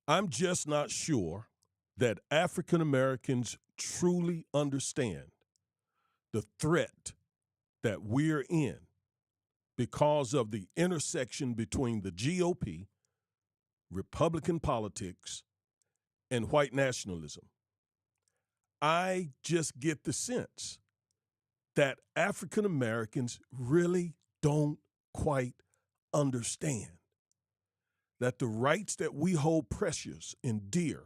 I'm just not sure that African Americans truly understand the threat that we're in because of the intersection between the GOP, Republican politics, and white nationalism. I just get the sense that African Americans really don't quite understand that the rights that we hold precious and dear,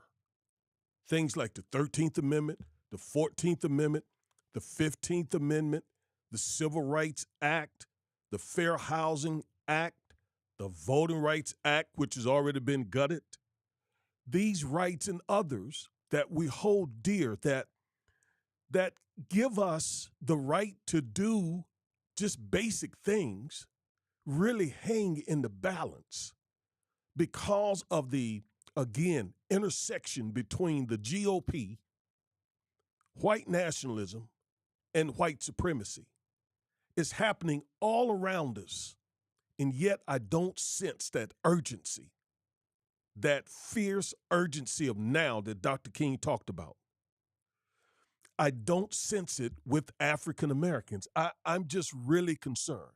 things like the 13th Amendment, the 14th Amendment, the 15th Amendment, the Civil Rights Act, the Fair Housing Act, the Voting Rights Act, which has already been gutted, these rights and others that we hold dear that give us the right to do just basic things really hang in the balance because of the, again, intersection between the GOP, white nationalism, and white supremacy. It's happening all around us, and yet I don't sense that urgency, that fierce urgency of now that Dr. King talked about. I don't sense it with African Americans. I'm just really concerned.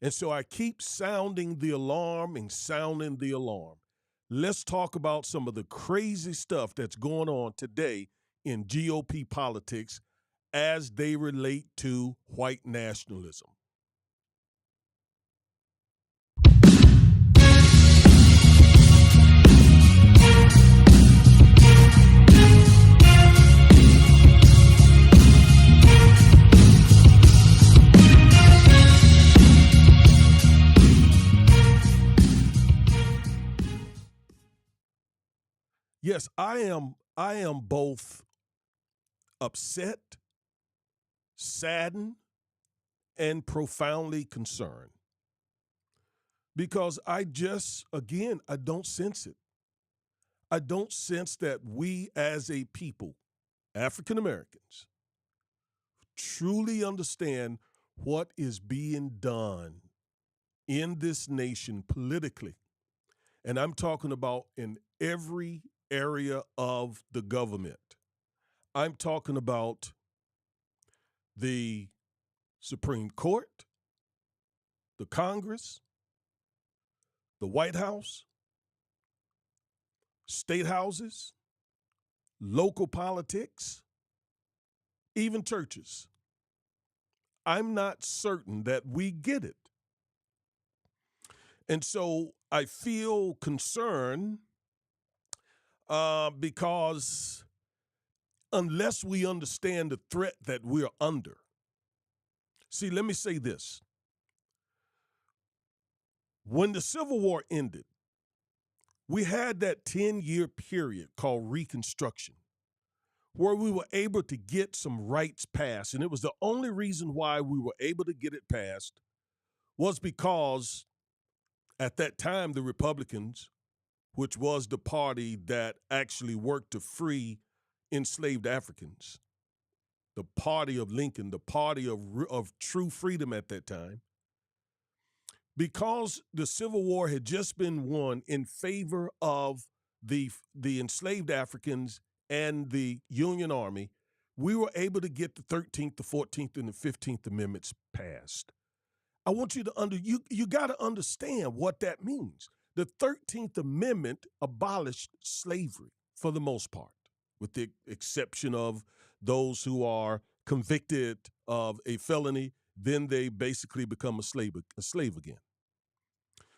And so I keep sounding the alarm and sounding the alarm. Let's talk about some of the crazy stuff that's going on today in GOP politics as they relate to white nationalism. Yes, I am both upset, saddened, and profoundly concerned because I don't sense it. I don't sense that we as a people, African Americans, truly understand what is being done in this nation politically. And I'm talking about in every area of the government. I'm talking about the Supreme Court, the Congress, the White House, state houses, local politics, even churches. I'm not certain that we get it. And so I feel concerned because unless we understand the threat that we're under, see, let me say this. When the Civil War ended, we had that 10-year period called Reconstruction where we were able to get some rights passed. And it was the only reason why we were able to get it passed was because at that time, the Republicans, which was the party that actually worked to free enslaved Africans, the party of Lincoln, the party of true freedom at that time, because the Civil War had just been won in favor of the enslaved Africans and the Union Army, we were able to get the 13th, the 14th, and the 15th Amendments passed. I want you to you got to understand what that means. The 13th Amendment abolished slavery for the most part, with the exception of those who are convicted of a felony, then they basically become a slave again.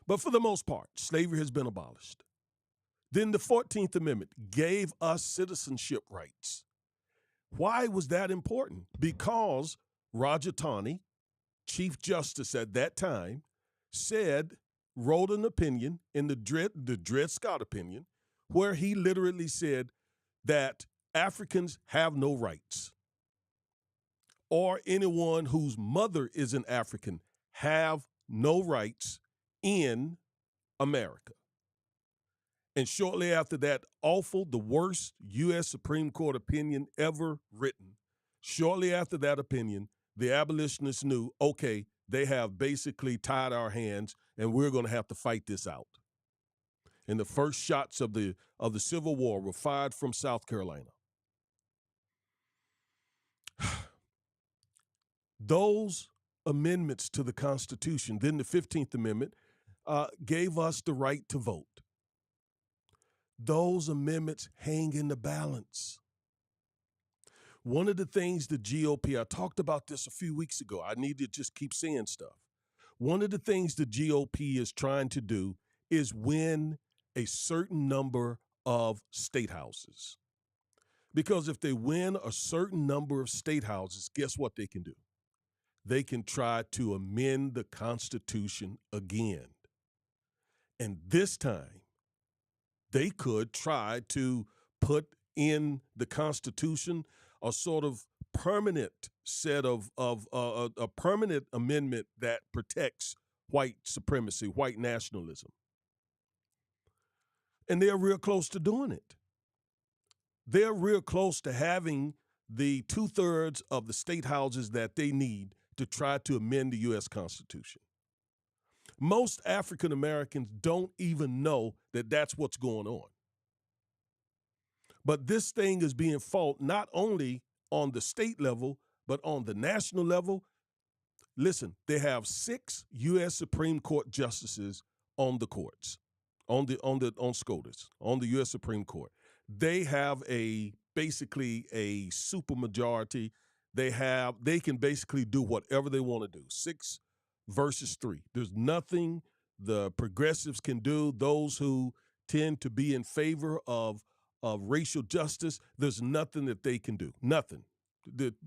But for the most part, slavery has been abolished. Then the 14th Amendment gave us citizenship rights. Why was that important? Because Roger Taney, Chief Justice at that time, wrote an opinion in the Dred Scott opinion, where he literally said that Africans have no rights, or anyone whose mother is an African have no rights in America. And shortly after that the worst U.S. Supreme Court opinion ever written, shortly after that opinion, the abolitionists knew, okay, they have basically tied our hands and we're going to have to fight this out. and the first shots of the Civil War were fired from South Carolina. Those amendments to the Constitution, then the 15th Amendment, gave us the right to vote. Those amendments hang in the balance. One of the things the GOP, I talked about this a few weeks ago. I need to just keep saying stuff. One of the things the GOP is trying to do is win a certain number of state houses. Because if they win a certain number of state houses, guess what they can do? They can try to amend the Constitution again. And this time, they could try to put in the Constitution a sort of permanent set of a permanent amendment that protects white supremacy, white nationalism. And they're real close to doing it. They're real close to having the 2/3 of the state houses that they need to try to amend the U.S. Constitution. Most African Americans don't even know that that's what's going on. But this thing is being fought not only on the state level, but on the national level. Listen, they have 6 U.S. Supreme Court justices on the courts, on SCOTUS, on the U.S. Supreme Court. They have basically a supermajority. They can basically do whatever they want to do. 6 versus 3. There's nothing the progressives can do. Those who tend to be in favor of racial justice, there's nothing that they can do. Nothing.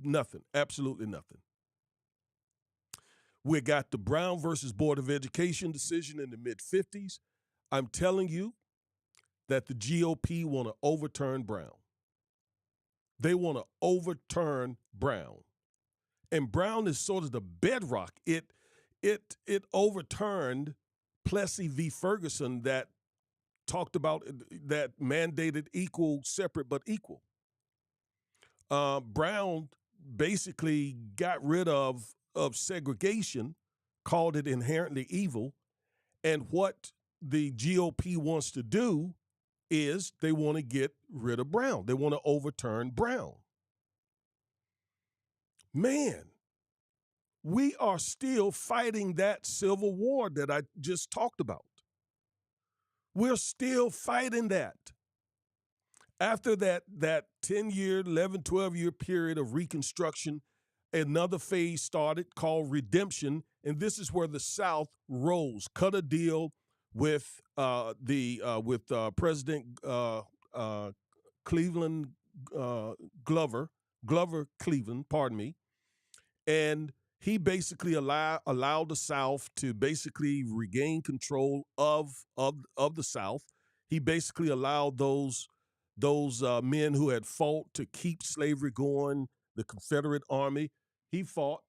Nothing. Absolutely nothing. We got the Brown versus Board of Education decision in the mid-50s. I'm telling you that the GOP want to overturn Brown. They want to overturn Brown. And Brown is sort of the bedrock. It overturned Plessy v. Ferguson that talked about, that mandated equal, separate but equal. Brown basically got rid of segregation, called it inherently evil, and what the GOP wants to do is they want to get rid of Brown. They want to overturn Brown. Man, we are still fighting that civil war that I just talked about. We're still fighting that. After that 10-year, 11, 12-year period of Reconstruction, another phase started called redemption, and this is where the South rose, cut a deal with President Cleveland Glover Cleveland, pardon me, and he basically allowed the South to basically regain control of the South. He basically allowed those men who had fought to keep slavery going, the Confederate Army. He fought.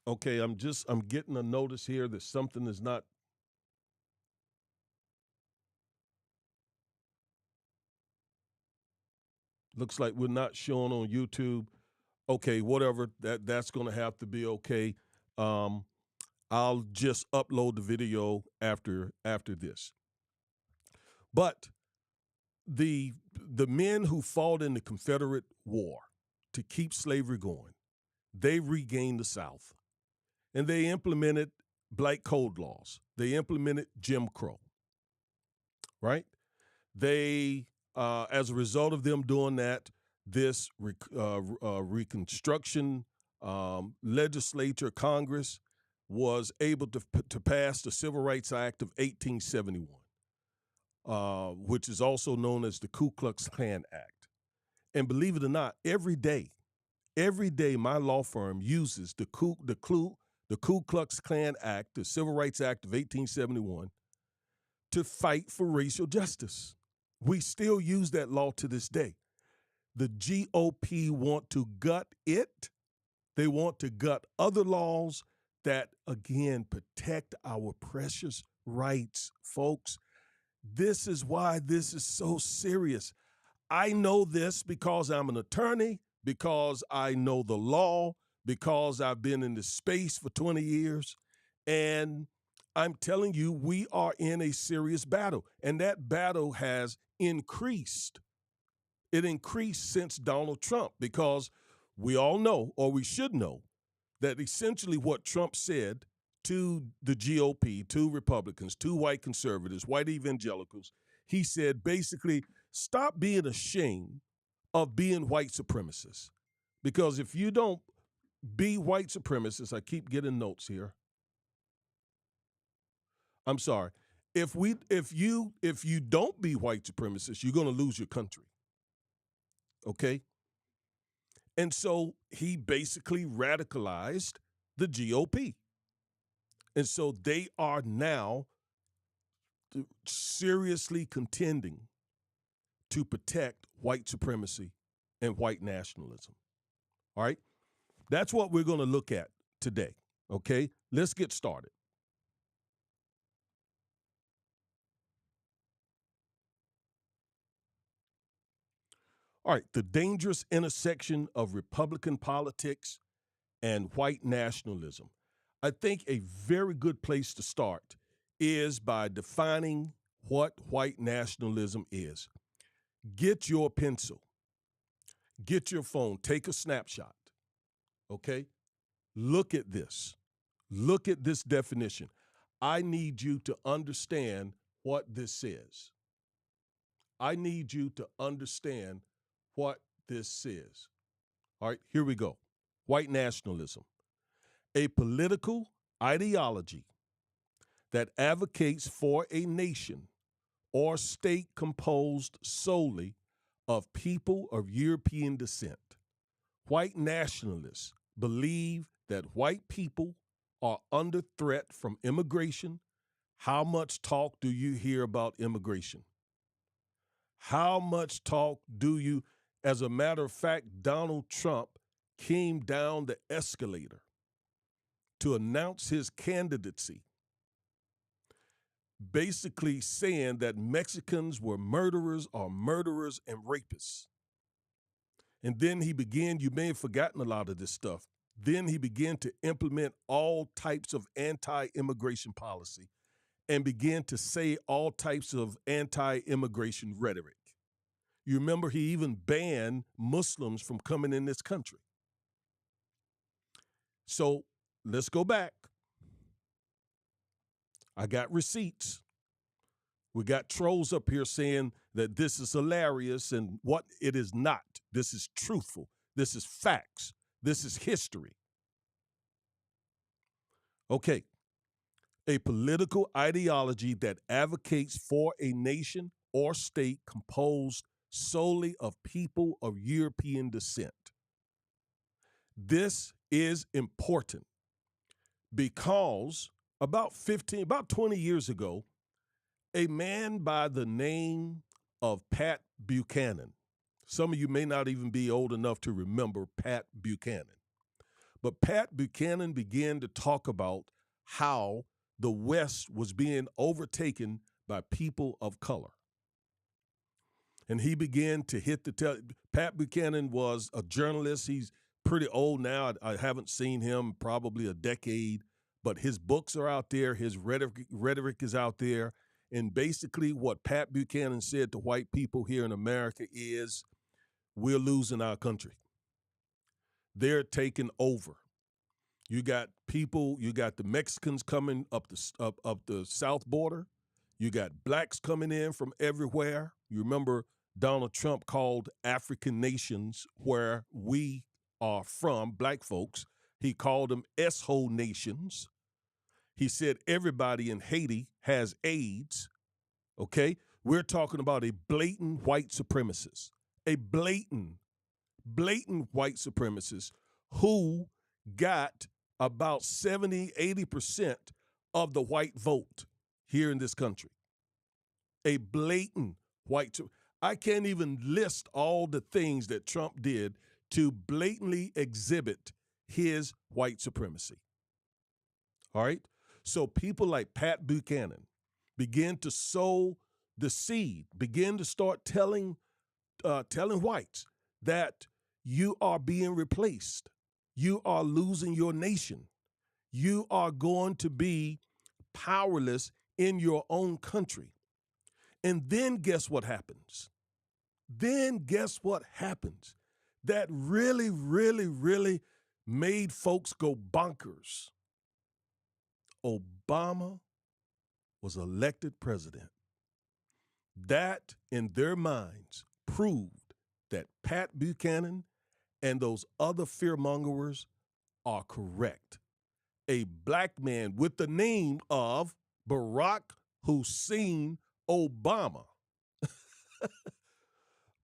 Okay, I'm getting a notice here that something is not. Looks like we're not showing on YouTube. Okay, whatever. That's going to have to be okay. I'll just upload the video after this. But the men who fought in the Confederate War to keep slavery going, they regained the South. And they implemented black code laws. They implemented Jim Crow, right? They, as a result of them doing that, this Reconstruction legislature, Congress, was able to pass the Civil Rights Act of 1871, which is also known as the Ku Klux Klan Act. And believe it or not, every day, my law firm uses the Ku Klux Klan Act, the Civil Rights Act of 1871, to fight for racial justice. We still use that law to this day. The GOP want to gut it. They want to gut other laws that, again, protect our precious rights, folks. This is why this is so serious. I know this because I'm an attorney, because I know the law, because I've been in this space for 20 years. And I'm telling you, we are in a serious battle, and that battle has increased. It increased since Donald Trump because we all know, or we should know, that essentially what Trump said to the GOP, to Republicans, to white conservatives, white evangelicals, he said basically, stop being ashamed of being white supremacists. Because if you don't be white supremacists, I keep getting notes here. I'm sorry. If you don't be white supremacists, you're going to lose your country. Okay? And so he basically radicalized the GOP. And so they are now seriously contending to protect white supremacy and white nationalism. All right? That's what we're going to look at today. Okay? Let's get started. All right, the dangerous intersection of Republican politics and white nationalism. I think a very good place to start is by defining what white nationalism is. Get your pencil, get your phone, take a snapshot, okay? Look at this. Look at this definition. I need you to understand what this says. I need you to understand what this says. All right, here we go. White nationalism, a political ideology that advocates for a nation or state composed solely of people of European descent. White nationalists believe that white people are under threat from immigration. How much talk do you hear about immigration? How much talk do you, as a matter of fact, Donald Trump came down the escalator to announce his candidacy, basically saying that Mexicans were murderers and rapists. And then he began, you may have forgotten a lot of this stuff, then he began to implement all types of anti-immigration policy and began to say all types of anti-immigration rhetoric. You remember he even banned Muslims from coming in this country. So let's go back. I got receipts. We got trolls up here saying that this is hilarious and what it is not. This is truthful. This is facts. This is history. Okay. A political ideology that advocates for a nation or state composed solely of people of European descent. This is important because about 20 years ago, a man by the name of Pat Buchanan, some of you may not even be old enough to remember Pat Buchanan, but Pat Buchanan began to talk about how the West was being overtaken by people of color. And he began to hit Pat Buchanan was a journalist. He's pretty old now. I haven't seen him probably a decade, but his books are out there. His rhetoric is out there. And basically what Pat Buchanan said to white people here in America is, we're losing our country. They're taking over. You got people, you got the Mexicans coming up the south border. You got blacks coming in from everywhere. You remember Donald Trump called African nations where we are from, black folks, he called them S-hole nations. He said everybody in Haiti has AIDS, okay? We're talking about a blatant white supremacist, a blatant white supremacist who got about 70, 80% of the white vote here in this country. A blatant white. I can't even list all the things that Trump did to blatantly exhibit his white supremacy. All right? So people like Pat Buchanan begin to sow the seed, begin to start telling whites that you are being replaced. You are losing your nation. You are going to be powerless in your own country. And then guess what happens? That really, really, really made folks go bonkers. Obama was elected president. That, in their minds, proved that Pat Buchanan and those other fearmongers are correct. A black man with the name of Barack Hussein Obama.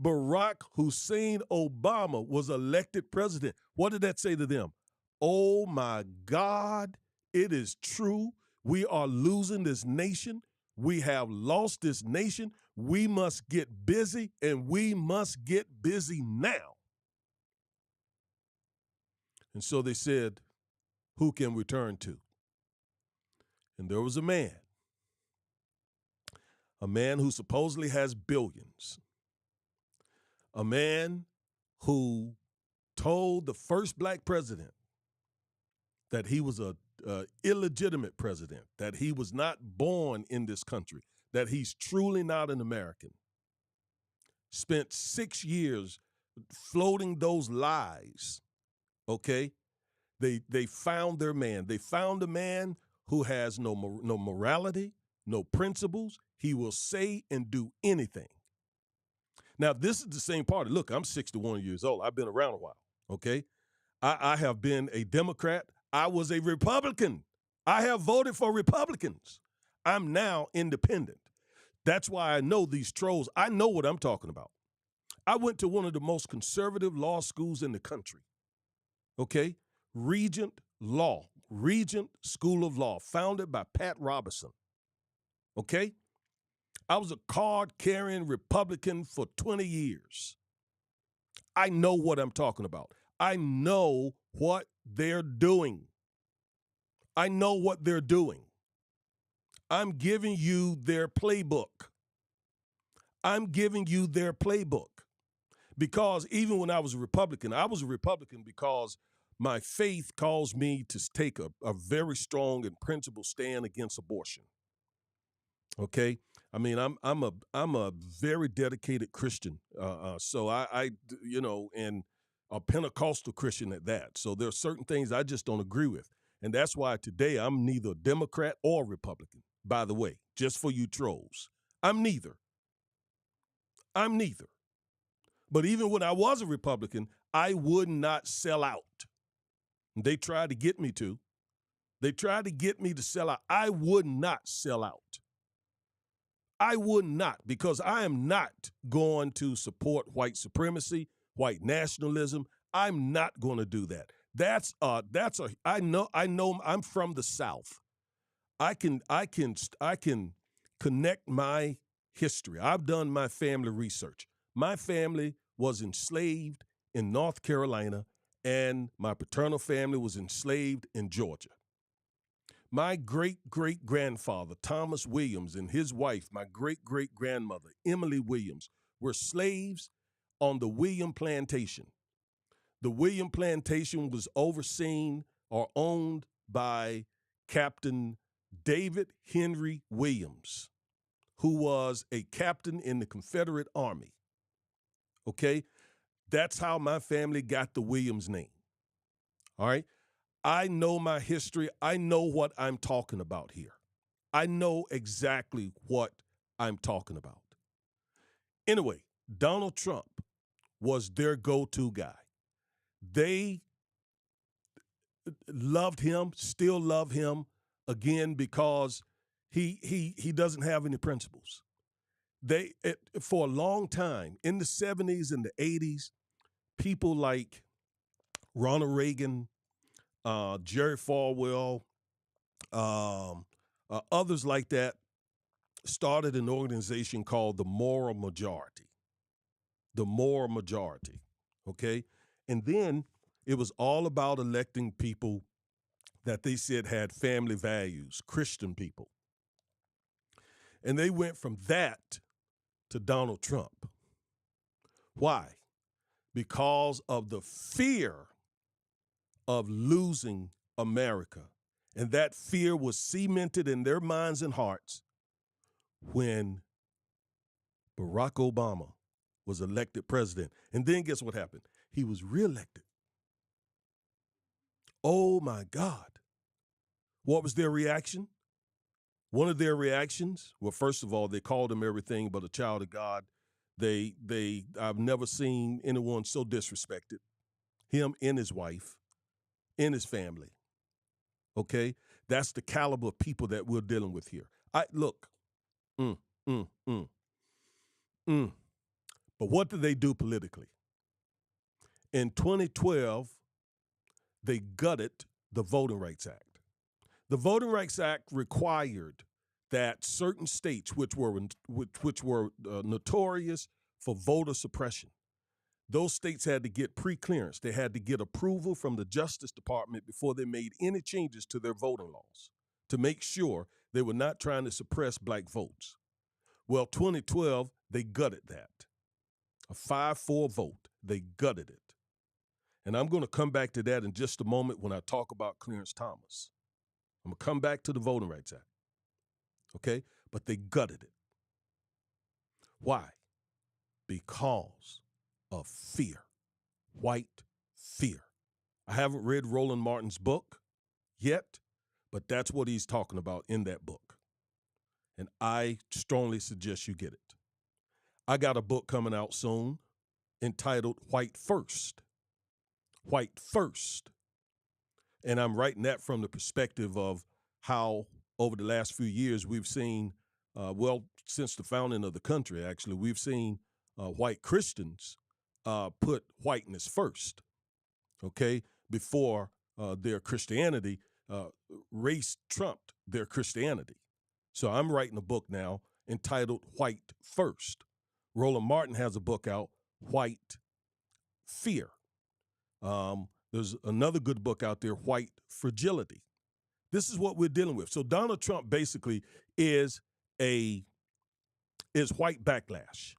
Barack Hussein Obama was elected president. What did that say to them? Oh my God, it is true. We are losing this nation. We have lost this nation. We must get busy, and we must get busy now. And so they said, who can we turn to? And there was a man who supposedly has billions, a man who told the first black president that he was a illegitimate president, that he was not born in this country, that he's truly not an American. Spent 6 years floating those lies, okay? They found their man. They found a man who has no morality, no principles. He will say and do anything. Now, this is the same party. Look, I'm 61 years old. I've been around a while, okay? I have been a Democrat. I was a Republican. I have voted for Republicans. I'm now independent. That's why I know these trolls. I know what I'm talking about. I went to one of the most conservative law schools in the country, okay? Regent School of Law, founded by Pat Robertson, okay? I was a card-carrying Republican for 20 years. I know what I'm talking about. I know what they're doing. I know what they're doing. I'm giving you their playbook. Because even when I was a Republican because my faith calls me to take a very strong and principled stand against abortion. Okay, I mean I'm a very dedicated Christian, so I and a Pentecostal Christian at that. So there are certain things I just don't agree with, and that's why today I'm neither Democrat or Republican. By the way, just for you trolls, I'm neither. But even when I was a Republican, I would not sell out. They tried to get me to. They tried to get me to sell out. I would not sell out. I would not, because I am not going to support white supremacy, white nationalism. I'm not going to do that. I know I'm from the South. I can connect my history. I've done my family research. My family was enslaved in North Carolina, and my paternal family was enslaved in Georgia. My great-great-grandfather, Thomas Williams, and his wife, my great-great-grandmother, Emily Williams, were slaves on the William Plantation. The William Plantation was overseen or owned by Captain David Henry Williams, who was a captain in the Confederate Army. Okay? That's how my family got the Williams name. All right? I know my history. I know what I'm talking about here. I know exactly what I'm talking about. Anyway, Donald Trump was their go-to guy. They loved him, still love him, again, because he doesn't have any principles. For a long time, in the 70s and the 80s, people like Ronald Reagan, Jerry Falwell, others like that started an organization called the Moral Majority. The Moral Majority, okay? And then it was all about electing people that they said had family values, Christian people. And they went from that to Donald Trump. Why? Because of the fear of losing America And that fear was cemented in their minds and hearts when Barack Obama was elected president. And then guess what happened? He was reelected. Oh my God. What was their reaction? One of their reactions, well, first of all, they called him everything but a child of God. I've never seen anyone so disrespected. Him and his wife, and his family. Okay? That's the caliber of people that we're dealing with here. Look. Mm, mm, mm, mm. But what did they do politically? In 2012, they gutted the Voting Rights Act. The Voting Rights Act required that certain states, which were notorious for voter suppression, those states had to get pre-clearance. They had to get approval from the Justice Department before they made any changes to their voting laws to make sure they were not trying to suppress black votes. Well, 2012, they gutted that. A 5-4 vote. They gutted it. And I'm going to come back to that in just a moment when I talk about Clarence Thomas. I'm going to come back to the Voting Rights Act. Okay? But they gutted it. Why? Because of fear. White fear. I haven't read Roland Martin's book yet, but that's what he's talking about in that book. And I strongly suggest you get it. I got a book coming out soon entitled White First. White First. And I'm writing that from the perspective of how over the last few years we've seen, since the founding of the country, actually, we've seen white Christians put whiteness first, okay, before their Christianity. Race trumped their Christianity. So I'm writing a book now entitled White First. Roland Martin has a book out, White Fear. There's another good book out there, White Fragility. This is what we're dealing with. So Donald Trump basically is white backlash.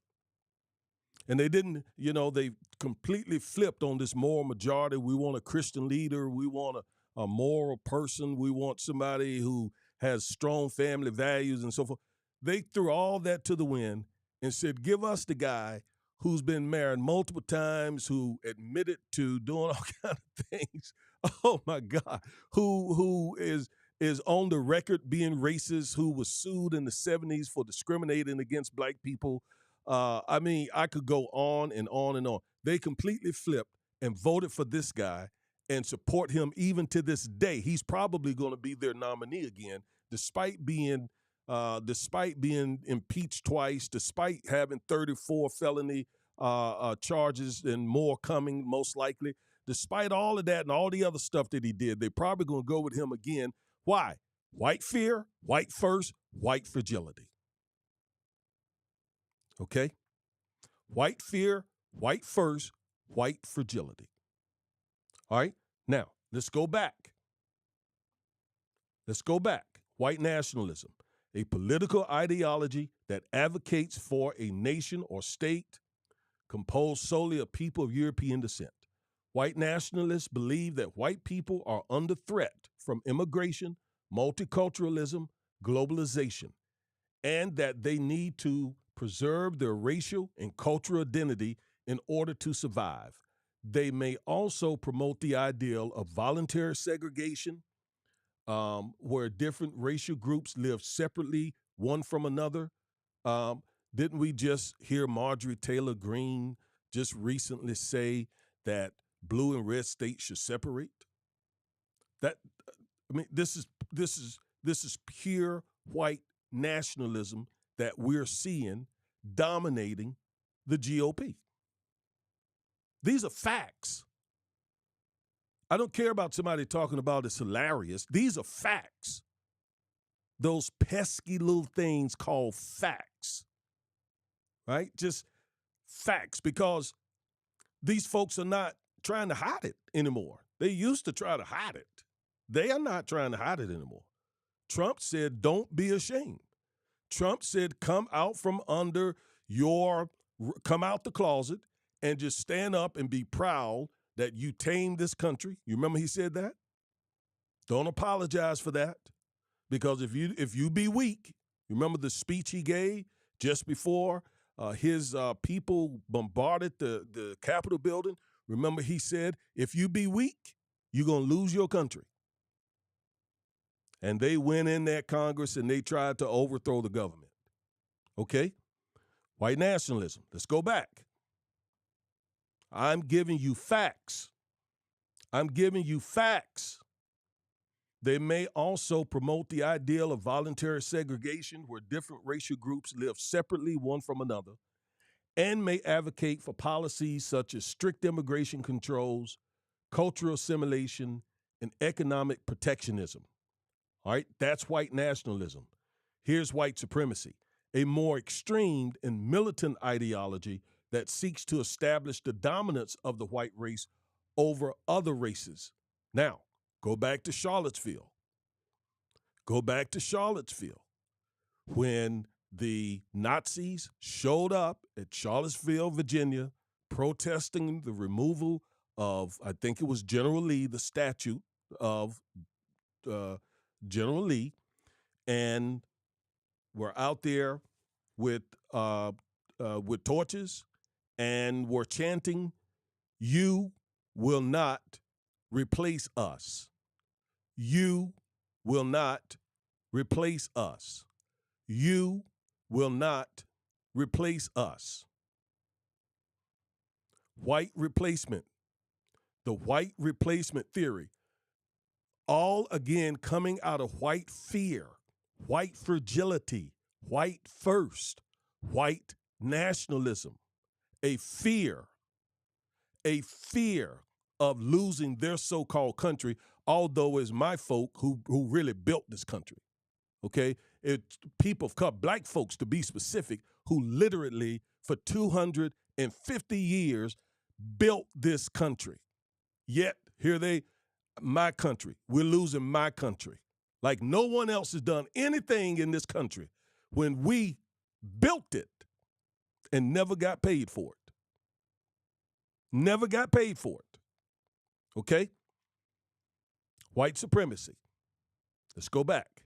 And they didn't, they completely flipped on this moral majority. We want a Christian leader. We want a moral person. We want somebody who has strong family values and so forth. They threw all that to the wind and said, give us the guy who's been married multiple times, who admitted to doing all kinds of things. Oh my God. Who is on the record being racist, who was sued in the 70s for discriminating against black people. I could go on and on and on. They completely flipped and voted for this guy and support him even to this day. He's probably going to be their nominee again, despite being impeached twice, despite having 34 felony charges and more coming, most likely. Despite all of that and all the other stuff that he did, they're probably going to go with him again. Why? White fear, white first, white fragility. Okay? White fear, white first, white fragility. All right? Now, let's go back. White nationalism, a political ideology that advocates for a nation or state composed solely of people of European descent. White nationalists believe that white people are under threat from immigration, multiculturalism, globalization, and that they need to preserve their racial and cultural identity in order to survive. They may also promote the ideal of voluntary segregation, where different racial groups live separately, one from another. Didn't we just hear Marjorie Taylor Greene just recently say that blue and red states should separate? This is pure white nationalism that we're seeing dominating the GOP. These are facts. I don't care about somebody talking about it's hilarious. These are facts. Those pesky little things called facts, right? Just facts, because these folks are not trying to hide it anymore. They used to try to hide it. They are not trying to hide it anymore. Trump said, don't be ashamed. Trump said, come out the closet and just stand up and be proud that you tamed this country. You remember he said that? Don't apologize for that, because if you be weak, remember the speech he gave just before his people bombarded the Capitol building. Remember, he said, if you be weak, you're going to lose your country. And they went in that Congress and they tried to overthrow the government. Okay? White nationalism. Let's go back. I'm giving you facts. I'm giving you facts. They may also promote the ideal of voluntary segregation where different racial groups live separately one from another, and may advocate for policies such as strict immigration controls, cultural assimilation, and economic protectionism. All right, that's white nationalism. Here's white supremacy, a more extreme and militant ideology that seeks to establish the dominance of the white race over other races. Now, go back to Charlottesville. Go back to Charlottesville when the Nazis showed up at Charlottesville, Virginia, protesting the removal of, I think it was General Lee, the statue of General Lee, and were out there with torches and were chanting, "You will not replace us. You will not replace us. You will not replace us." White replacement, the white replacement theory, all again coming out of white fear, white fragility, white first, white nationalism, a fear of losing their so-called country, although it's my folk who really built this country. Okay, it's people of color, black folks to be specific, who literally for 250 years built this country. Yet here my country, we're losing my country. Like no one else has done anything in this country when we built it and never got paid for it. Never got paid for it. Okay? White supremacy. Let's go back.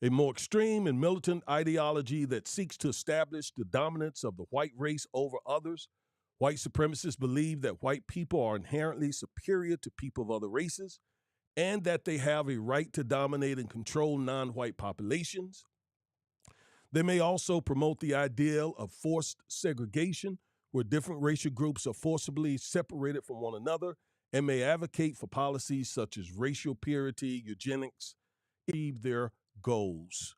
A more extreme and militant ideology that seeks to establish the dominance of the white race over others. White supremacists believe that white people are inherently superior to people of other races and that they have a right to dominate and control non-white populations. They may also promote the ideal of forced segregation, where different racial groups are forcibly separated from one another, and may advocate for policies such as racial purity, eugenics, to achieve their goals.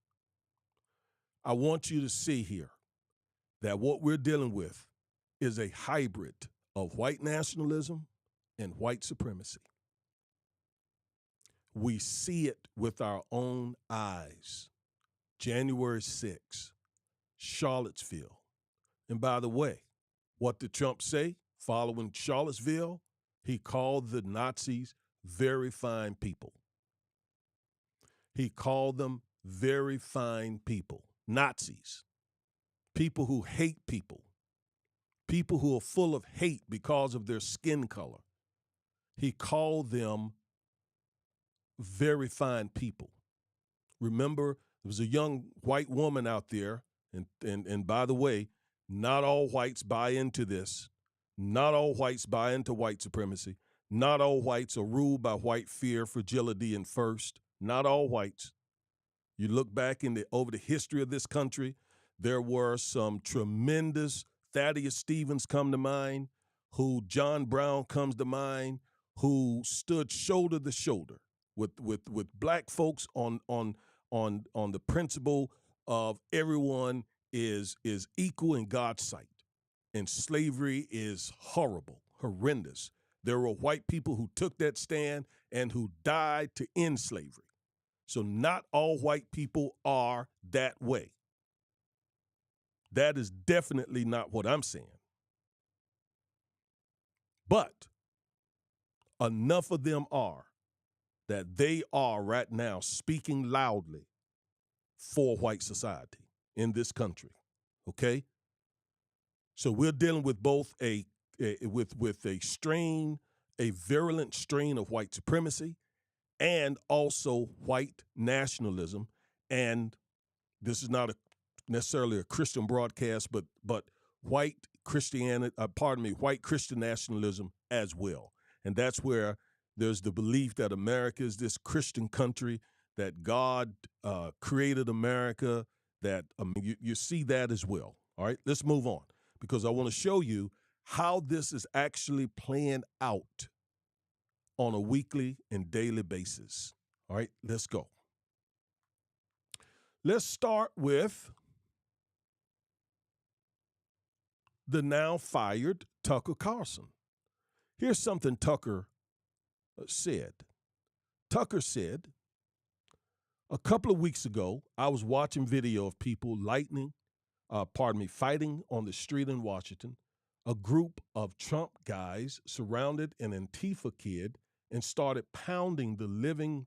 I want you to see here that what we're dealing with is a hybrid of white nationalism and white supremacy. We see it with our own eyes. January 6th, Charlottesville. And by the way, what did Trump say following Charlottesville? He called the Nazis very fine people. He called them very fine people. Nazis. People who hate people. People who are full of hate because of their skin color. He called them very fine people. Remember, there was a young white woman out there, and by the way, not all whites buy into this. Not all whites buy into white supremacy. Not all whites are ruled by white fear, fragility, and first. Not all whites. You look back over the history of this country, there were some tremendous, Thaddeus Stevens come to mind, who John Brown comes to mind, who stood shoulder to shoulder with black folks on the principle of everyone is equal in God's sight. And slavery is horrible, horrendous. There were white people who took that stand and who died to end slavery. So not all white people are that way. That is definitely not what I'm saying. But enough of them are that they are right now speaking loudly for white society in this country. Okay? So we're dealing with both with a strain a virulent strain of white supremacy and also white nationalism. And this is not necessarily a Christian broadcast, but white Christianity, white Christian nationalism as well. And that's where there's the belief that America is this Christian country, that God created America, that you see that as well. All right, let's move on, because I want to show you how this is actually playing out on a weekly and daily basis. All right, let's go. Let's start with the now fired Tucker Carlson. Here's something Tucker said. Tucker said, a couple of weeks ago, I was watching video of people fighting on the street in Washington. A group of Trump guys surrounded an Antifa kid and started pounding the living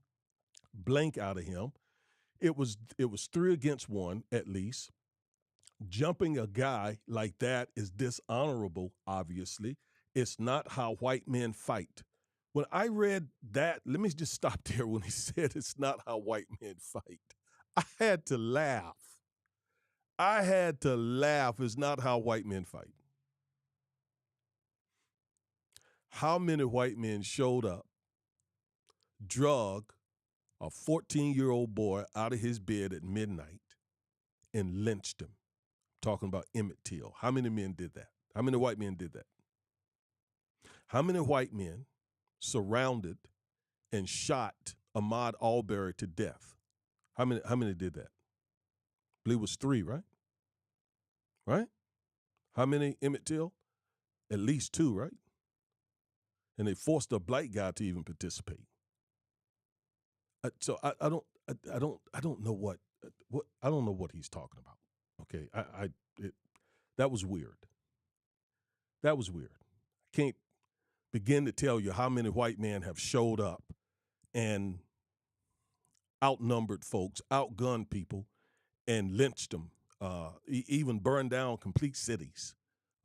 blank out of him. It was 3 against 1 at least. Jumping a guy like that is dishonorable, obviously. It's not how white men fight. When I read that, let me just stop there when he said it's not how white men fight. I had to laugh. It's not how white men fight. How many white men showed up, drug a 14-year-old boy out of his bed at midnight and lynched him? Talking about Emmett Till. How many men did that? How many white men did that? How many white men surrounded and shot Ahmaud Arbery to death? How many did that? I believe it was 3, right? Right? How many Emmett Till? At least 2, right? And they forced a black guy to even participate. I don't know what he's talking about. Okay, that was weird. That was weird. I can't begin to tell you how many white men have showed up and outnumbered folks, outgunned people, and lynched them, even burned down complete cities,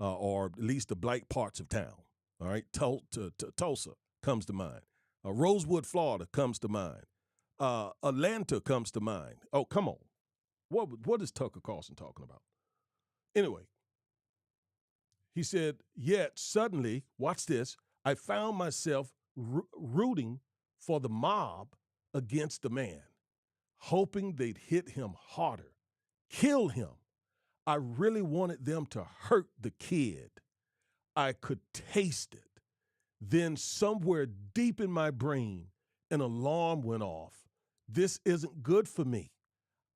or at least the black parts of town. All right, Tulsa comes to mind. Rosewood, Florida comes to mind. Atlanta comes to mind. Oh, come on. What is Tucker Carlson talking about? Anyway, he said, yet suddenly, watch this, I found myself rooting for the mob against the man, hoping they'd hit him harder, kill him. I really wanted them to hurt the kid. I could taste it. Then somewhere deep in my brain, an alarm went off. This isn't good for me.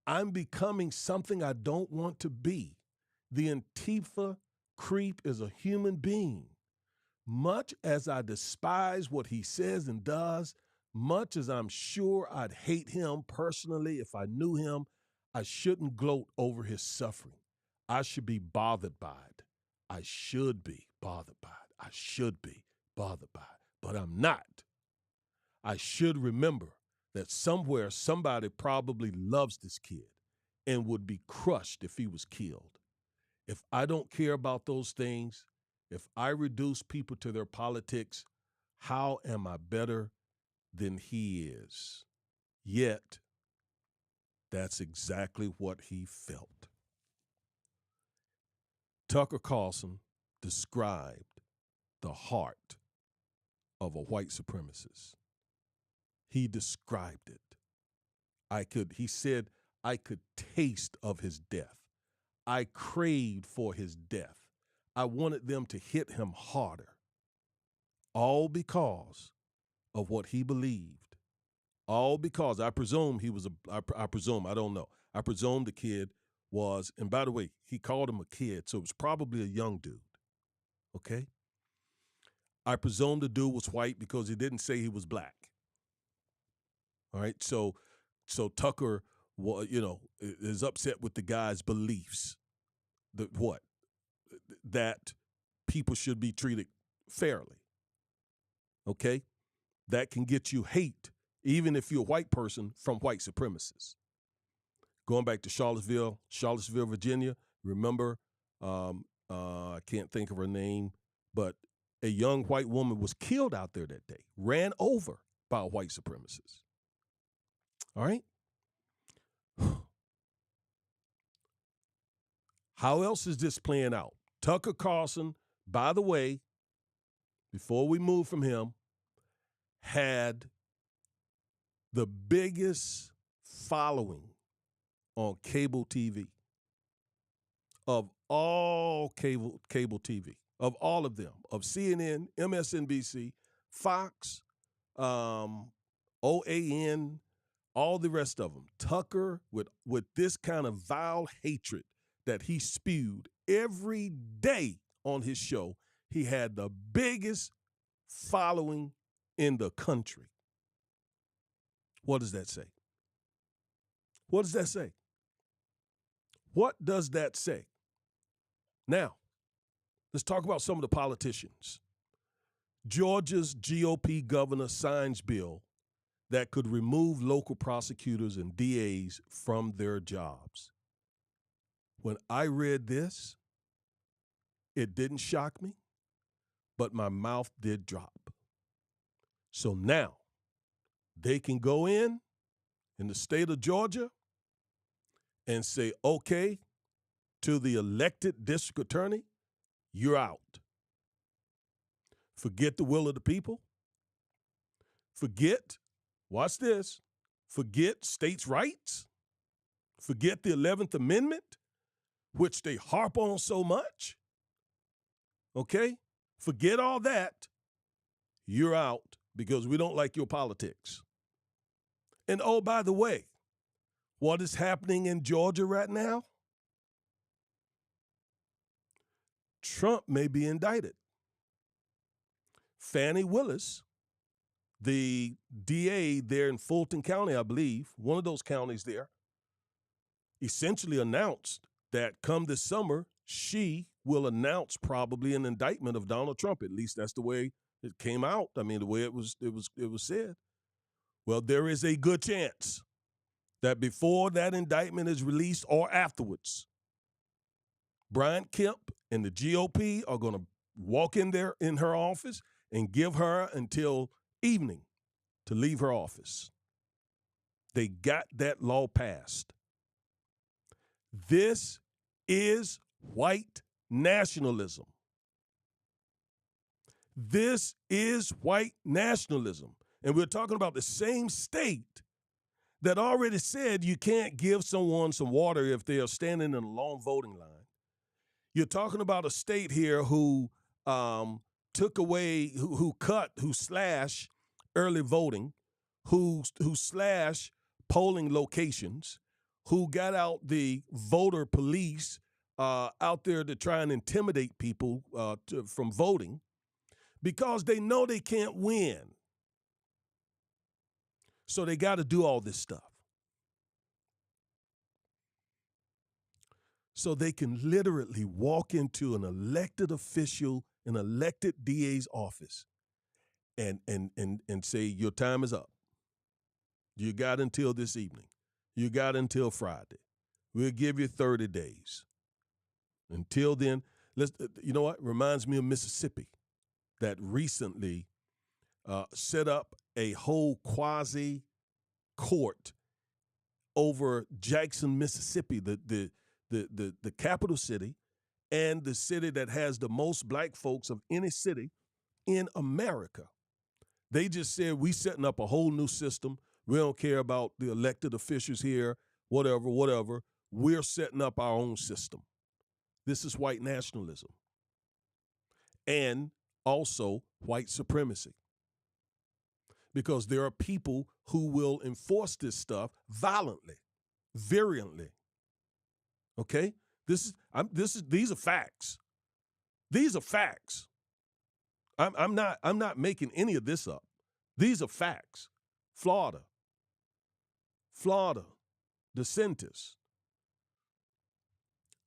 I'm becoming something I don't want to be. The Antifa creep is a human being. Much as I despise what he says and does, much as I'm sure I'd hate him personally if I knew him, I shouldn't gloat over his suffering. I should be bothered by it. I should be bothered by it. I should be bothered by it. But I'm not. I should remember that somewhere somebody probably loves this kid and would be crushed if he was killed. If I don't care about those things, if I reduce people to their politics, how am I better than he is? Yet, that's exactly what he felt. Tucker Carlson described the heart of a white supremacist. He described it. He said, I could taste of his death. I craved for his death. I wanted them to hit him harder. All because of what he believed. All because I presume I don't know. I presume the kid was, and by the way, he called him a kid, so it was probably a young dude. Okay? I presume the dude was white because he didn't say he was black. All right? So Tucker, is upset with the guy's beliefs. That people should be treated fairly. Okay? That can get you hate, even if you're a white person, from white supremacists. Going back to Charlottesville, Virginia, remember, I can't think of her name, but a young white woman was killed out there that day, ran over by a white supremacist. All right? How else is this playing out? Tucker Carlson, by the way, before we move from him, had the biggest following on cable TV of all cable TV, of all of them, of CNN, MSNBC, Fox, OAN, all the rest of them. Tucker, with this kind of vile hatred that he spewed every day on his show, he had the biggest following in the country. What does that say? What does that say? What does that say? Now, let's talk about some of the politicians. Georgia's GOP governor signs bill that could remove local prosecutors and DAs from their jobs. When I read this, it didn't shock me, but my mouth did drop. So now they can go in the state of Georgia and say, okay, to the elected district attorney, you're out. Forget the will of the people. Forget, watch this, forget states' rights. Forget the 11th Amendment, which they harp on so much. Okay? Forget all that. You're out because we don't like your politics. And oh, by the way, what is happening in Georgia right now? Trump may be indicted. Fannie Willis, the DA there in Fulton County, I believe, one of those counties there, essentially announced that come this summer, she will announce probably an indictment of Donald Trump. At least that's the way it came out. I mean, the way it was said. Well, there is a good chance that before that indictment is released or afterwards, Brian Kemp and the GOP are going to walk in there in her office and give her until evening to leave her office. They got that law passed. This is white nationalism. This is white nationalism. And we're talking about the same state that already said you can't give someone some water if they are standing in a long voting line. You're talking about a state here who took away, who slashed early voting, who slashed polling locations, who got out the voter police out there to try and intimidate people from voting because they know they can't win. So they got to do all this stuff. So they can literally walk into an elected official, an elected DA's office and say, your time is up. You got until this evening. You got until Friday. We'll give you 30 days. Until then, you know what? Reminds me of Mississippi that recently set up a whole quasi court over Jackson, Mississippi, the capital city and the city that has the most black folks of any city in America. They just said, we setting up a whole new system. We don't care about the elected officials here, whatever. We're setting up our own system. This is white nationalism. And also white supremacy. Because there are people who will enforce this stuff violently, virulently. Okay? These are facts. These are facts. I'm not making any of this up. These are facts. Florida, DeSantis.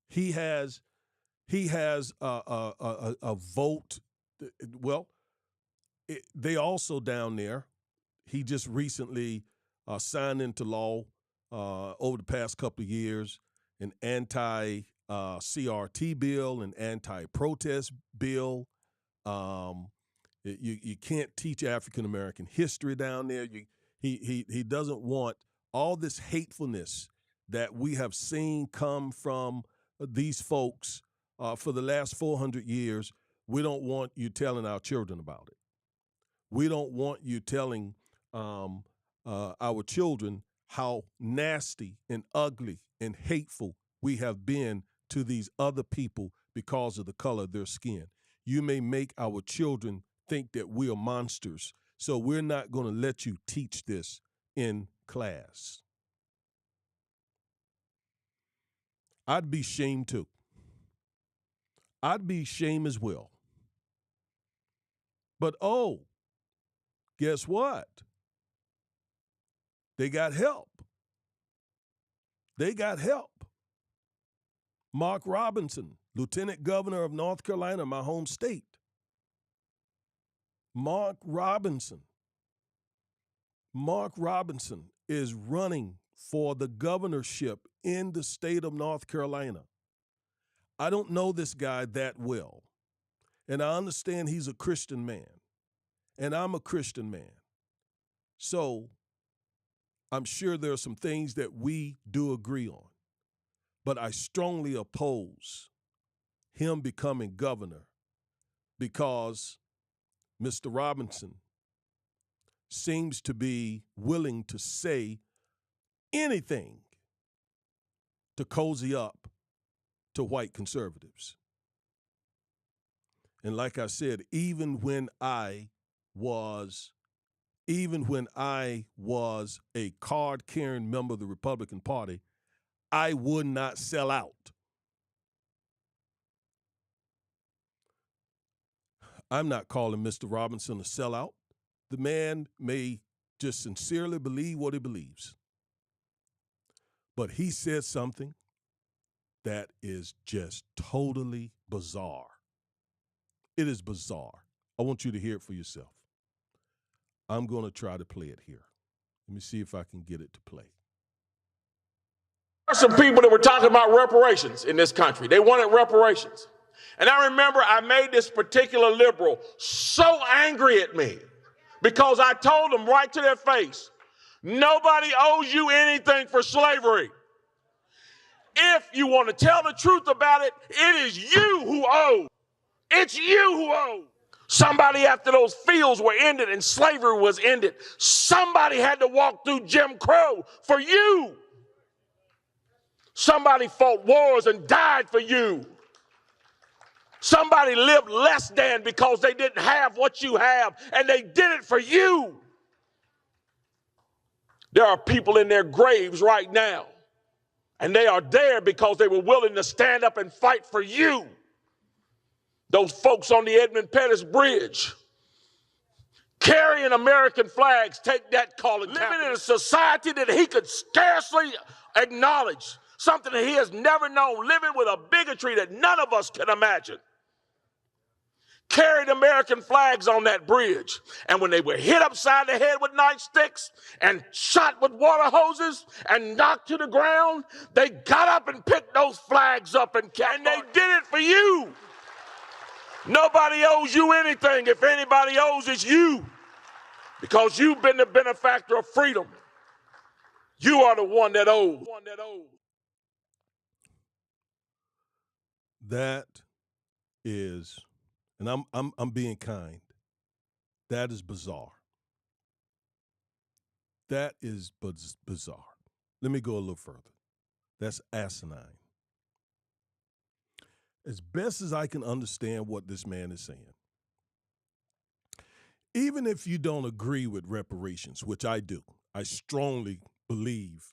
He has a vote. Well, they also down there. He just recently signed into law over the past couple of years an anti-CRT bill, an anti-protest bill. You can't teach African American history down there. He doesn't want all this hatefulness that we have seen come from these folks for the last 400 years. We don't want you telling our children about it. We don't want you telling our children how nasty and ugly and hateful we have been to these other people because of the color of their skin. You may make our children think that we are monsters, so we're not going to let you teach this in class. I'd be shamed too. I'd be shamed as well. But guess what? They got help. They got help. Mark Robinson, Lieutenant Governor of North Carolina, my home state. Mark Robinson is running for the governorship in the state of North Carolina. I don't know this guy that well, and I understand he's a Christian man, and I'm a Christian man. So I'm sure there are some things that we do agree on, but I strongly oppose him becoming governor because Mr. Robinson seems to be willing to say anything to cozy up to white conservatives. And like I said, even when I was a card-carrying member of the Republican Party, I would not sell out. I'm not calling Mr. Robinson a sellout. The man may just sincerely believe what he believes. But he said something that is just totally bizarre. It is bizarre. I want you to hear it for yourself. I'm going to try to play it here. Let me see if I can get it to play. There are some people that were talking about reparations in this country. They wanted reparations. And I remember I made this particular liberal so angry at me because I told them right to their face, nobody owes you anything for slavery. If you want to tell the truth about it, it is you who owe. It's you who owe. Somebody, after those fields were ended and slavery was ended, somebody had to walk through Jim Crow for you. Somebody fought wars and died for you. Somebody lived less than because they didn't have what you have, and they did it for you. There are people in their graves right now, and they are there because they were willing to stand up and fight for you. Those folks on the Edmund Pettus Bridge carrying American flags, take that Colin Kaepernick, living in a society that he could scarcely acknowledge, something that he has never known, living with a bigotry that none of us can imagine. Carried American flags on that bridge. And when they were hit upside the head with nightsticks and shot with water hoses and knocked to the ground, they got up and picked those flags up and they did it for you. Nobody owes you anything. If anybody owes, it's you. Because you've been the benefactor of freedom. You are the one that owes. That is, and I'm being kind, that is bizarre. That is bizarre. Let me go a little further. That's asinine. As best as I can understand what this man is saying, even if you don't agree with reparations, which I do, I strongly believe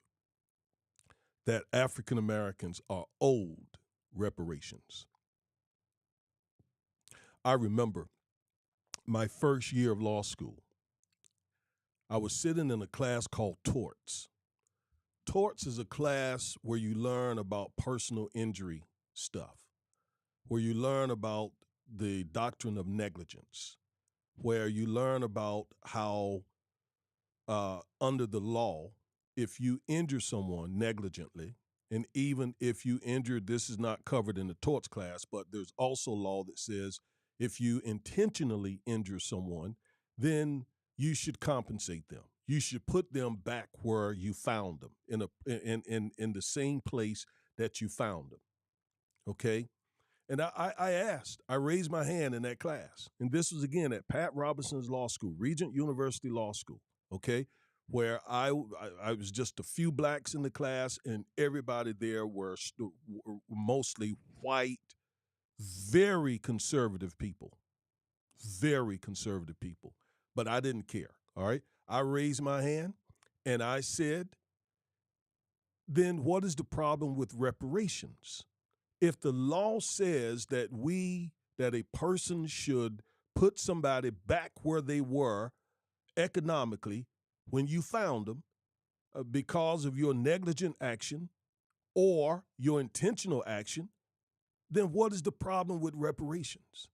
that African Americans are owed reparations. I remember my first year of law school. I was sitting in a class called torts. Torts is a class where you learn about personal injury stuff, where you learn about the doctrine of negligence, where you learn about how under the law, if you injure someone negligently, and even if you injure, this is not covered in the torts class, but there's also law that says if you intentionally injure someone, then you should compensate them. You should put them back where you found them, in the same place that you found them. Okay? And I raised my hand in that class. And this was again at Pat Robinson's law school, Regent University Law School, okay? Where I was just a few blacks in the class, and everybody there were mostly white, very conservative people. Very conservative people. But I didn't care, all right? I raised my hand and I said, then what is the problem with reparations? If the law says that a person should put somebody back where they were economically when you found them because of your negligent action or your intentional action, then what is the problem with reparations?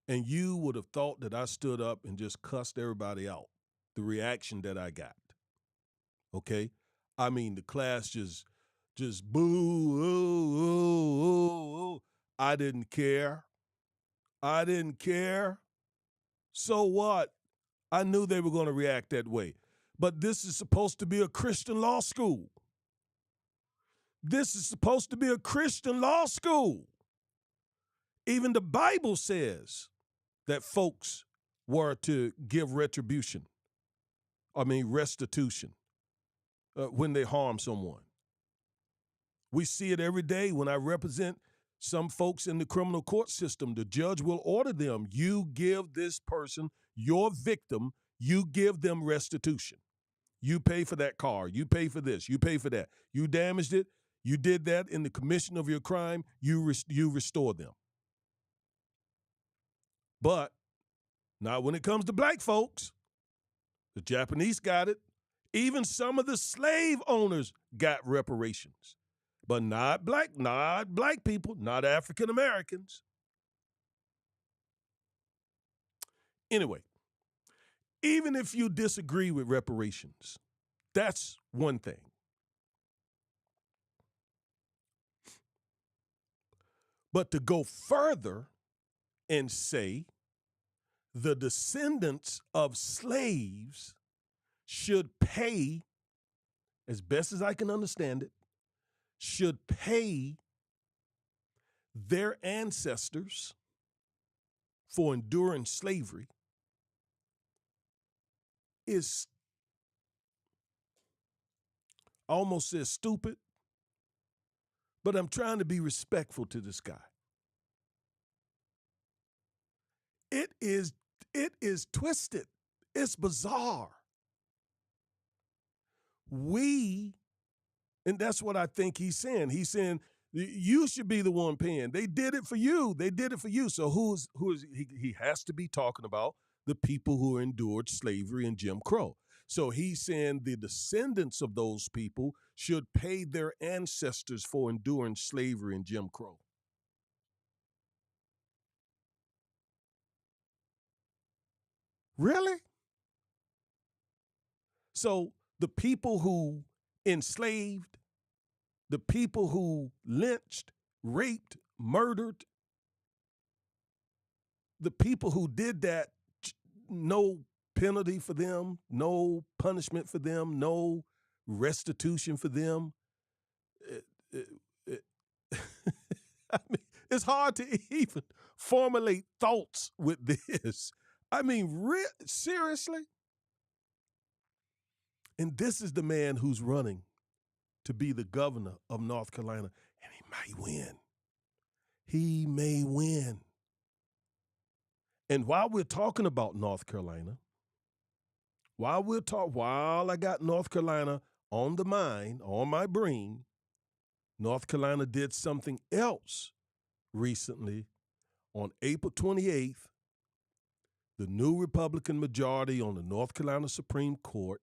And you would have thought that I stood up and just cussed everybody out, the reaction that I got. Okay? I mean, the class just boo, ooh, ooh, ooh, ooh. I didn't care. I didn't care. So what? I knew they were going to react that way. But this is supposed to be a Christian law school. This is supposed to be a Christian law school. Even the Bible says that folks were to give restitution when they harm someone. We see it every day when I represent some folks in the criminal court system. The judge will order them, you give this person, your victim, you give them restitution. You pay for that car, you pay for this, you pay for that. You damaged it, you did that in the commission of your crime, you restore them. But not when it comes to black folks. The Japanese got it. Even some of the slave owners got reparations. But not black people, not African Americans. Anyway, even if you disagree with reparations, that's one thing. But to go further and say the descendants of slaves should pay, as best as I can understand it, should pay their ancestors for enduring slavery is, I almost said stupid, but I'm trying to be respectful to this guy. It is twisted. It's bizarre. And that's what I think he's saying. He's saying you should be the one paying. They did it for you. They did it for you. So who is he has to be talking about the people who endured slavery and Jim Crow. So he's saying the descendants of those people should pay their ancestors for enduring slavery and Jim Crow. Really? So the people who enslaved, the people who lynched, raped, murdered, the people who did that, no penalty for them, no punishment for them, no restitution for them. I mean, it's hard to even formulate thoughts with this. I mean, seriously? And this is the man who's running to be the governor of North Carolina, and he might win. He may win. And while we're talking about North Carolina, while I got North Carolina on the mind, on my brain, North Carolina did something else recently. On April 28th, the new Republican majority on the North Carolina Supreme Court,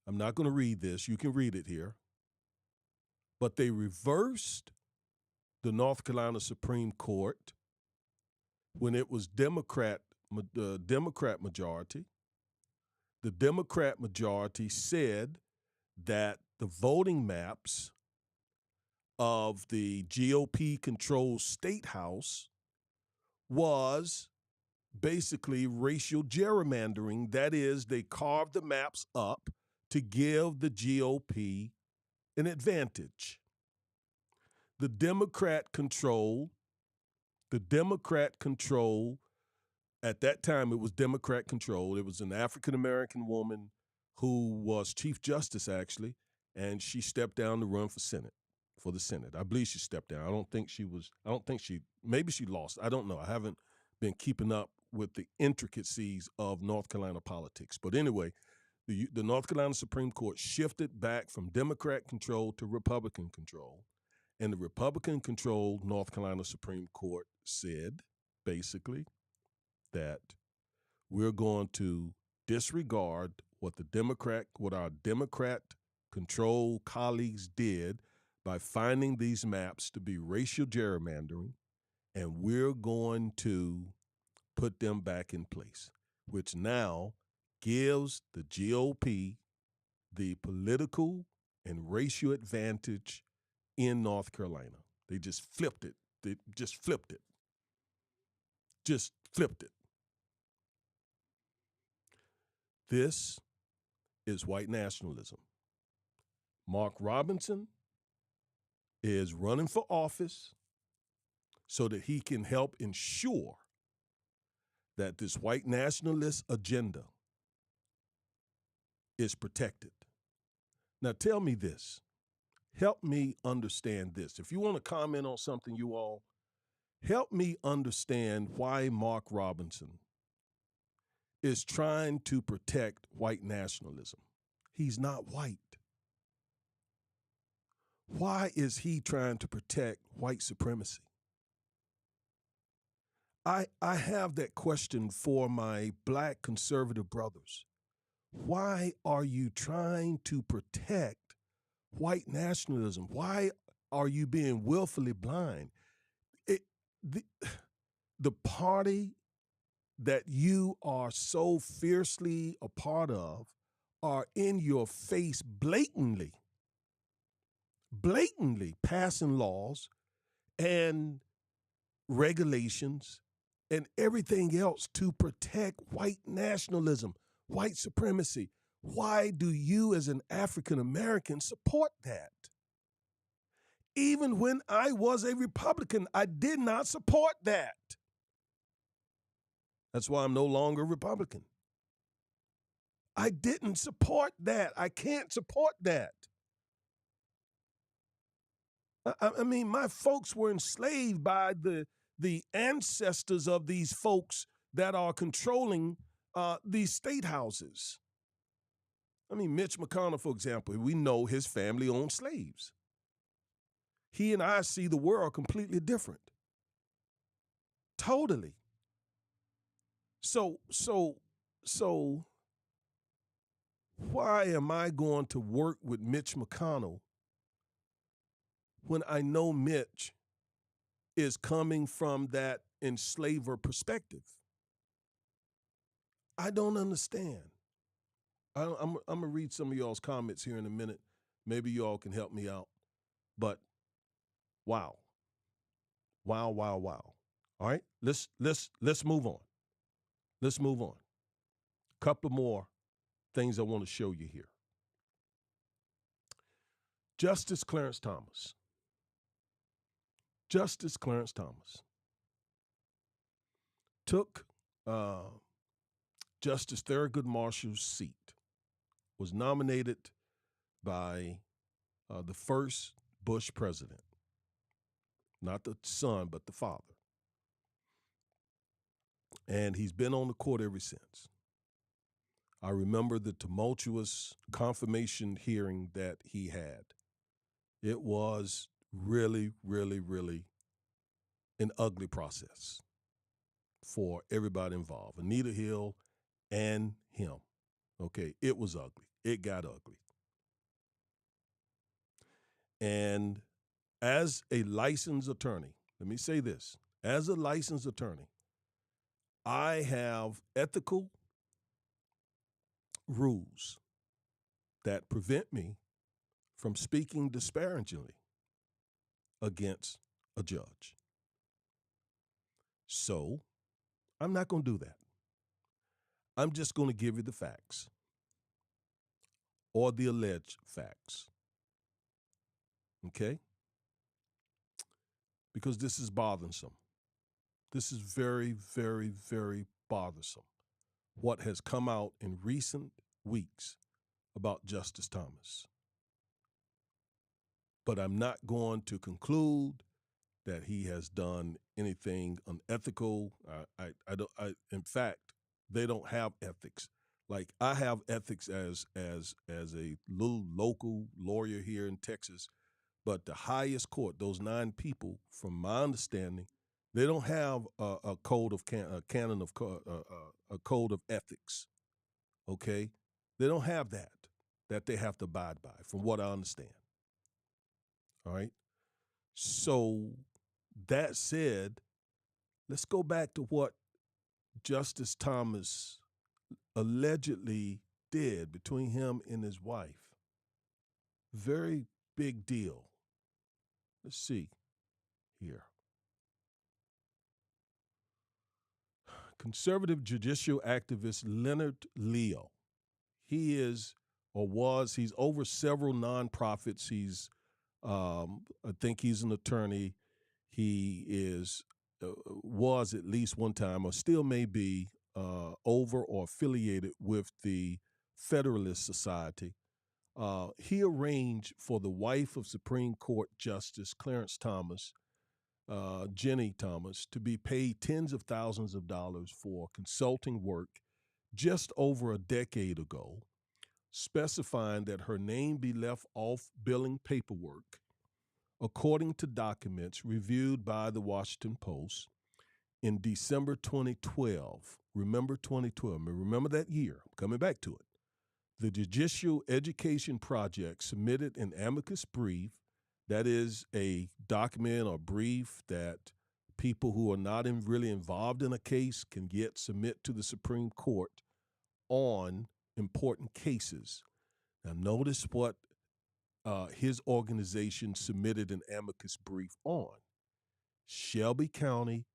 I'm not going to read this, you can read it here, but they reversed the North Carolina Supreme Court when it was Democrat majority. The Democrat majority said that the voting maps of the GOP-controlled state house was basically racial gerrymandering. That is, they carved the maps up to give the GOP an advantage. The Democrat control, at that time it was Democrat control. It was an African-American woman who was Chief Justice, actually, and she stepped down to run for the Senate. I believe she stepped down. Maybe she lost. I don't know. I haven't been keeping up with the intricacies of North Carolina politics. But anyway, the North Carolina Supreme Court shifted back from Democrat control to Republican control. And the Republican-controlled North Carolina Supreme Court said, basically, that we're going to disregard what our Democrat-controlled colleagues did by finding these maps to be racial gerrymandering, and we're going to put them back in place, which now gives the GOP the political and racial advantage in North Carolina. They just flipped it. This is white nationalism. Mark Robinson is running for office so that he can help ensure that this white nationalist agenda is protected. Now tell me this. Help me understand this. If you want to comment on something, you all, help me understand why Mark Robinson is trying to protect white nationalism. He's not white. Why is he trying to protect white supremacy? I have that question for my black conservative brothers. Why are you trying to protect white nationalism? Why are you being willfully blind? The party that you are so fiercely a part of are in your face blatantly passing laws and regulations and everything else to protect white nationalism, white supremacy. Why do you as an African American support that? Even when I was a Republican, I did not support that. That's why I'm no longer a Republican. I didn't support that. I can't support that. I mean, my folks were enslaved by the ancestors of these folks that are controlling these state houses. I mean, Mitch McConnell, for example, we know his family owned slaves. He and I see the world completely different. Totally. So why am I going to work with Mitch McConnell when I know Mitch is coming from that enslaver perspective? I don't understand. I'm going to read some of y'all's comments here in a minute. Maybe y'all can help me out. But wow. All right, let's move on. Let's move on. Couple more things I want to show you here. Justice Clarence Thomas took Justice Thurgood Marshall's seat, was nominated by the first Bush president, not the son, but the father. And he's been on the court ever since. I remember the tumultuous confirmation hearing that he had. It was really, really, really an ugly process for everybody involved, Anita Hill and him. Okay, it was ugly. It got ugly. And as a licensed attorney, let me say this, as a licensed attorney, I have ethical rules that prevent me from speaking disparagingly against a judge. So I'm not going to do that. I'm just going to give you the facts or the alleged facts. Okay? Because this is bothersome. This is very, very, very bothersome. What has come out in recent weeks about Justice Thomas. But I'm not going to conclude that he has done anything unethical. In fact, they don't have ethics. Like I have ethics as a little local lawyer here in Texas, but the highest court, those 9 people, from my understanding, they don't have a code of canon of a code of ethics. Okay, they don't have that they have to abide by, from what I understand. All right. So that said, let's go back to what Justice Thomas allegedly did between him and his wife. Very big deal. Let's see here. Conservative judicial activist Leonard Leo. He is or was, he's over several nonprofits. He's, I think he's an attorney. He is, was at least one time, or still may be, over or affiliated with the Federalist Society. He arranged for the wife of Supreme Court Justice Clarence Thomas, Jenny Thomas, to be paid tens of thousands of dollars for consulting work just over a decade ago, specifying that her name be left off billing paperwork, according to documents reviewed by the Washington Post in December 2012. Remember 2012. Remember that year. I'm coming back to it. The Judicial Education Project submitted an amicus brief, that is a document or brief that people who are not really involved in a case can submit to the Supreme Court on important cases. Now notice what his organization submitted an amicus brief on. Shelby County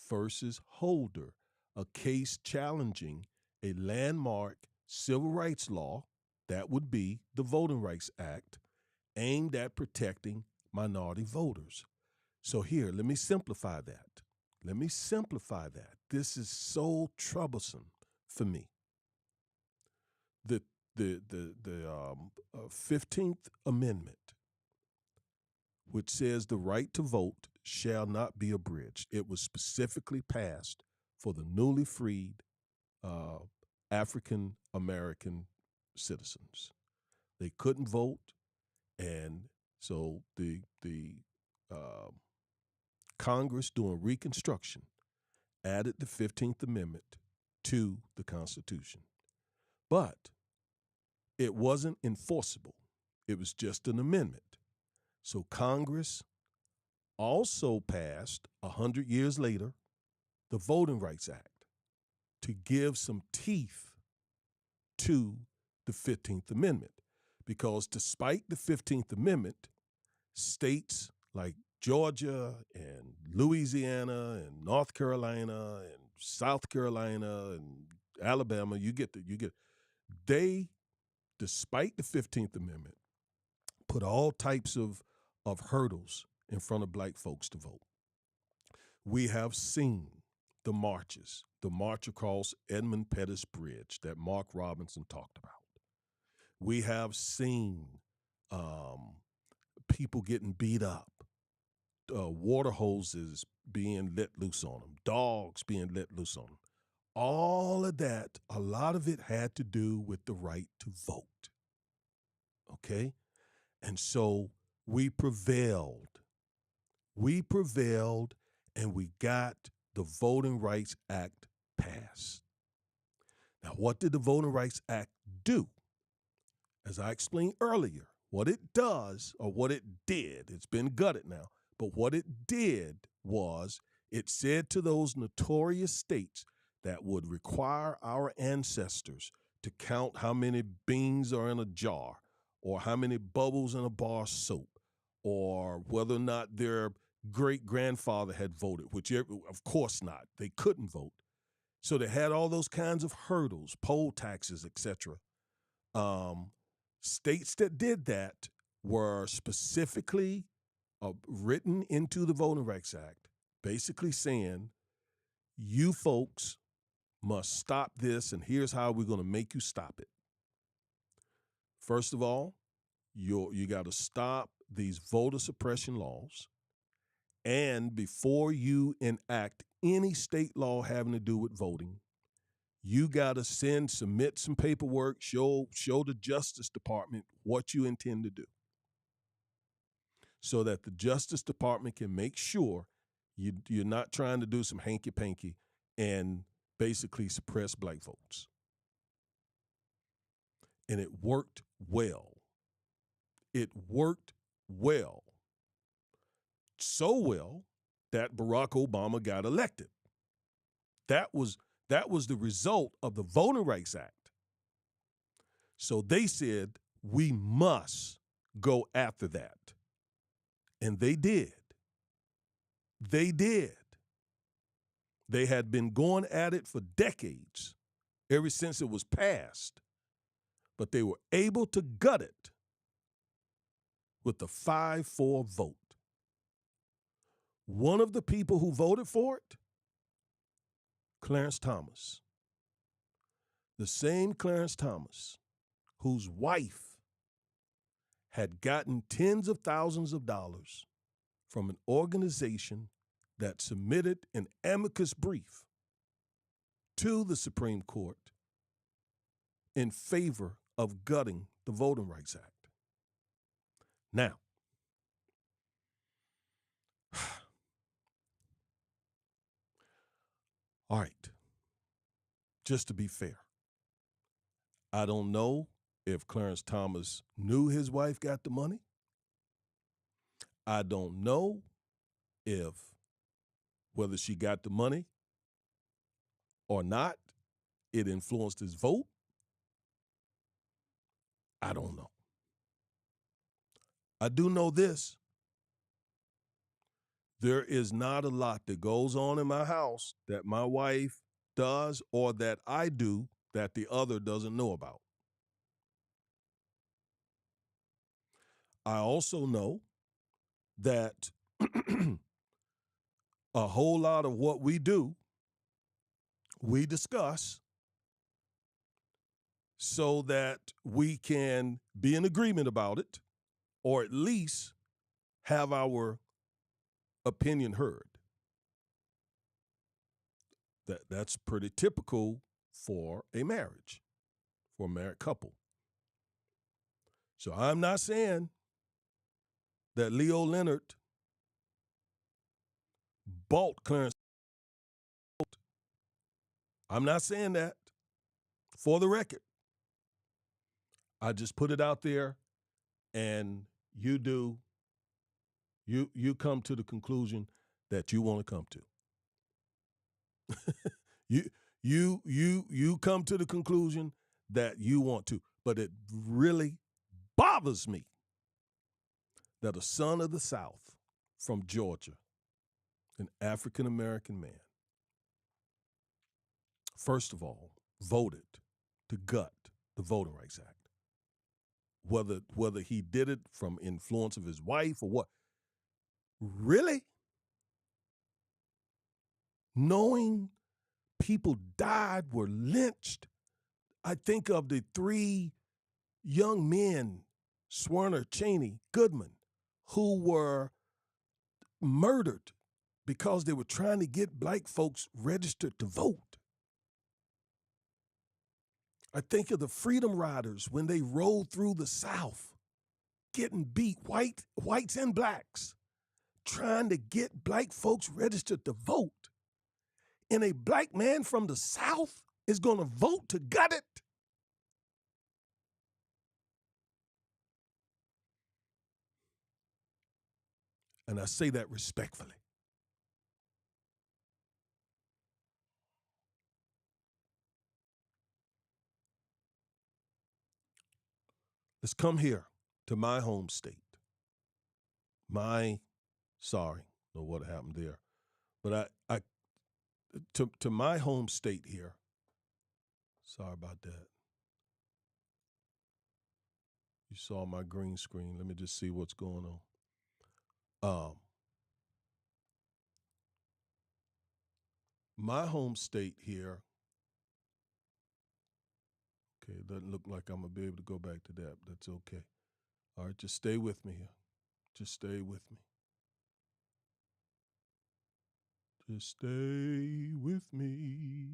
versus Holder, a case challenging a landmark civil rights law, that would be the Voting Rights Act, aimed at protecting minority voters. So here, let me simplify that. This is so troublesome for me. The 15th Amendment, which says the right to vote shall not be abridged. It was specifically passed for the newly freed African American citizens. They couldn't vote, and so the Congress, during Reconstruction, added the 15th Amendment to the Constitution. But it wasn't enforceable. It was just an amendment. So Congress also passed 100 years later the Voting Rights Act to give some teeth to the 15th Amendment. Because despite the 15th Amendment, states like Georgia and Louisiana and North Carolina and South Carolina and Alabama, they, despite the 15th Amendment, put all types of hurdles in front of black folks to vote. We have seen the marches, the march across Edmund Pettus Bridge that Mark Robinson talked about. We have seen people getting beat up, water hoses being let loose on them, dogs being let loose on them. All of that, a lot of it had to do with the right to vote. Okay? And so we prevailed. And we got the Voting Rights Act passed. Now, what did the Voting Rights Act do? As I explained earlier, what it does, or what it did, it's been gutted now, but what it did was it said to those notorious states that would require our ancestors to count how many beans are in a jar, or how many bubbles in a bar of soap, or whether or not they're great-grandfather had voted, which of course not. They couldn't vote. So they had all those kinds of hurdles, poll taxes, etc. States that did that were specifically written into the Voting Rights Act, basically saying, you folks must stop this, and here's how we're going to make you stop it. First of all, you got to stop these voter suppression laws. And before you enact any state law having to do with voting, you got to submit some paperwork, show the Justice Department what you intend to do, so that the Justice Department can make sure you're not trying to do some hanky-panky and basically suppress black votes. And it worked well. It worked well. So well that Barack Obama got elected. That was the result of the Voting Rights Act. So they said, we must go after that. And they did. They did. They had been going at it for decades, ever since it was passed. But they were able to gut it with the 5-4 vote. One of the people who voted for it, Clarence Thomas. The same Clarence Thomas whose wife had gotten tens of thousands of dollars from an organization that submitted an amicus brief to the Supreme Court in favor of gutting the Voting Rights Act. Now, all right, just to be fair, I don't know if Clarence Thomas knew his wife got the money. I don't know whether she got the money or not, it influenced his vote. I don't know. I do know this. There is not a lot that goes on in my house that my wife does or that I do that the other doesn't know about. I also know that a whole lot of what we do, we discuss so that we can be in agreement about it, or at least have our opinion heard. That's pretty typical for a marriage, for a married couple. So I'm not saying that Leo Leonard bought Clarence. I'm not saying that, for the record. I just put it out there, and you come to the conclusion that you want to come to. you come to the conclusion that you want to. But it really bothers me that a son of the South from Georgia, an African-American man, first of all, voted to gut the Voting Rights Act. Whether he did it from influence of his wife or what. Really? Knowing people died, were lynched. I think of the 3 young men, Swerner, Cheney, Goodman, who were murdered because they were trying to get black folks registered to vote. I think of the Freedom Riders when they rode through the South, getting beat, whites and blacks, trying to get black folks registered to vote. And a black man from the South is going to vote to gut it? And I say that respectfully. Let's come here to my home state. No, know what happened there. But I to my home state here. Sorry about that. You saw my green screen. Let me just see what's going on. My home state here. Okay, it doesn't look like I'm gonna be able to go back to that. But that's okay. All right, just stay with me here. Just stay with me. Just stay with me.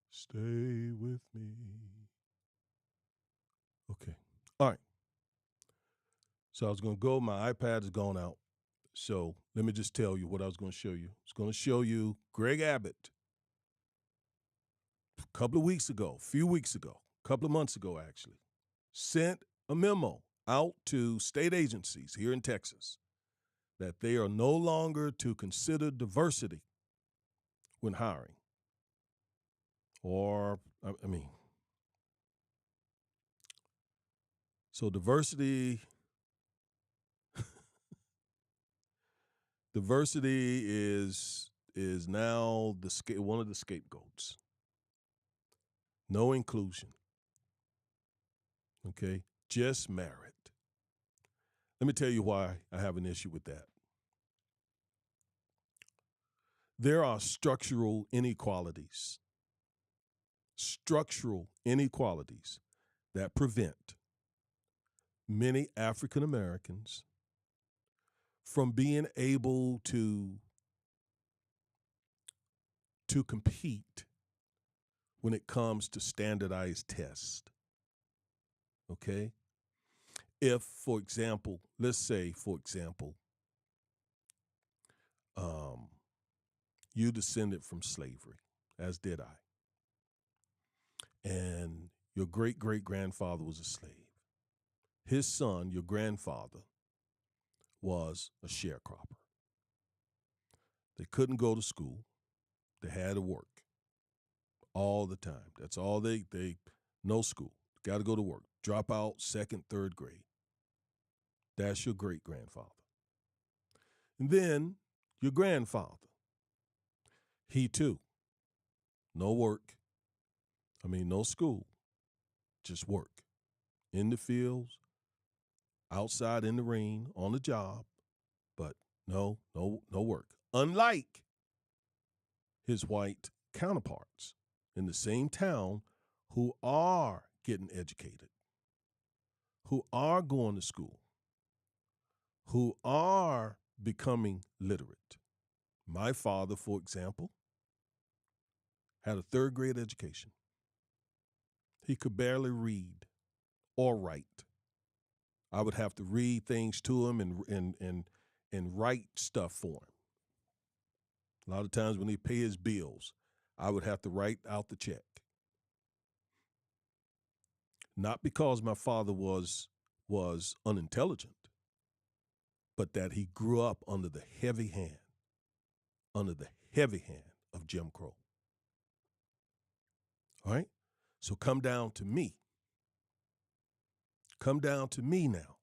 Stay with me. Okay. All right. So I was going to go. My iPad has gone out. So let me just tell you what I was going to show you. I was going to show you Greg Abbott a couple of weeks ago, a few weeks ago, a couple of months ago, actually, sent a memo out to state agencies here in Texas that they are no longer to consider diversity when hiring. Or, I mean, so diversity is now one of the scapegoats. No inclusion. Okay? Just merit. Let me tell you why I have an issue with that. There are structural inequalities that prevent many African Americans from being able to compete when it comes to standardized tests. Okay? If, for example, let's say, you descended from slavery, as did I, and your great-great-grandfather was a slave. His son, your grandfather, was a sharecropper. They couldn't go to school. They had to work all the time. That's all they no school. Got to go to work. Drop out second, third grade. That's your great-grandfather. And then your grandfather. He too. No work. No school. Just work. In the fields, outside in the rain, on the job, but no work. Unlike his white counterparts in the same town who are getting educated, who are going to school, who are becoming literate. My father, for example, had a third grade education. He could barely read or write. I would have to read things to him and write stuff for him. A lot of times when he pay his bills, I would have to write out the check. Not because my father was unintelligent, but that he grew up under the heavy hand of Jim Crow. All right? So come down to me. Come down to me now.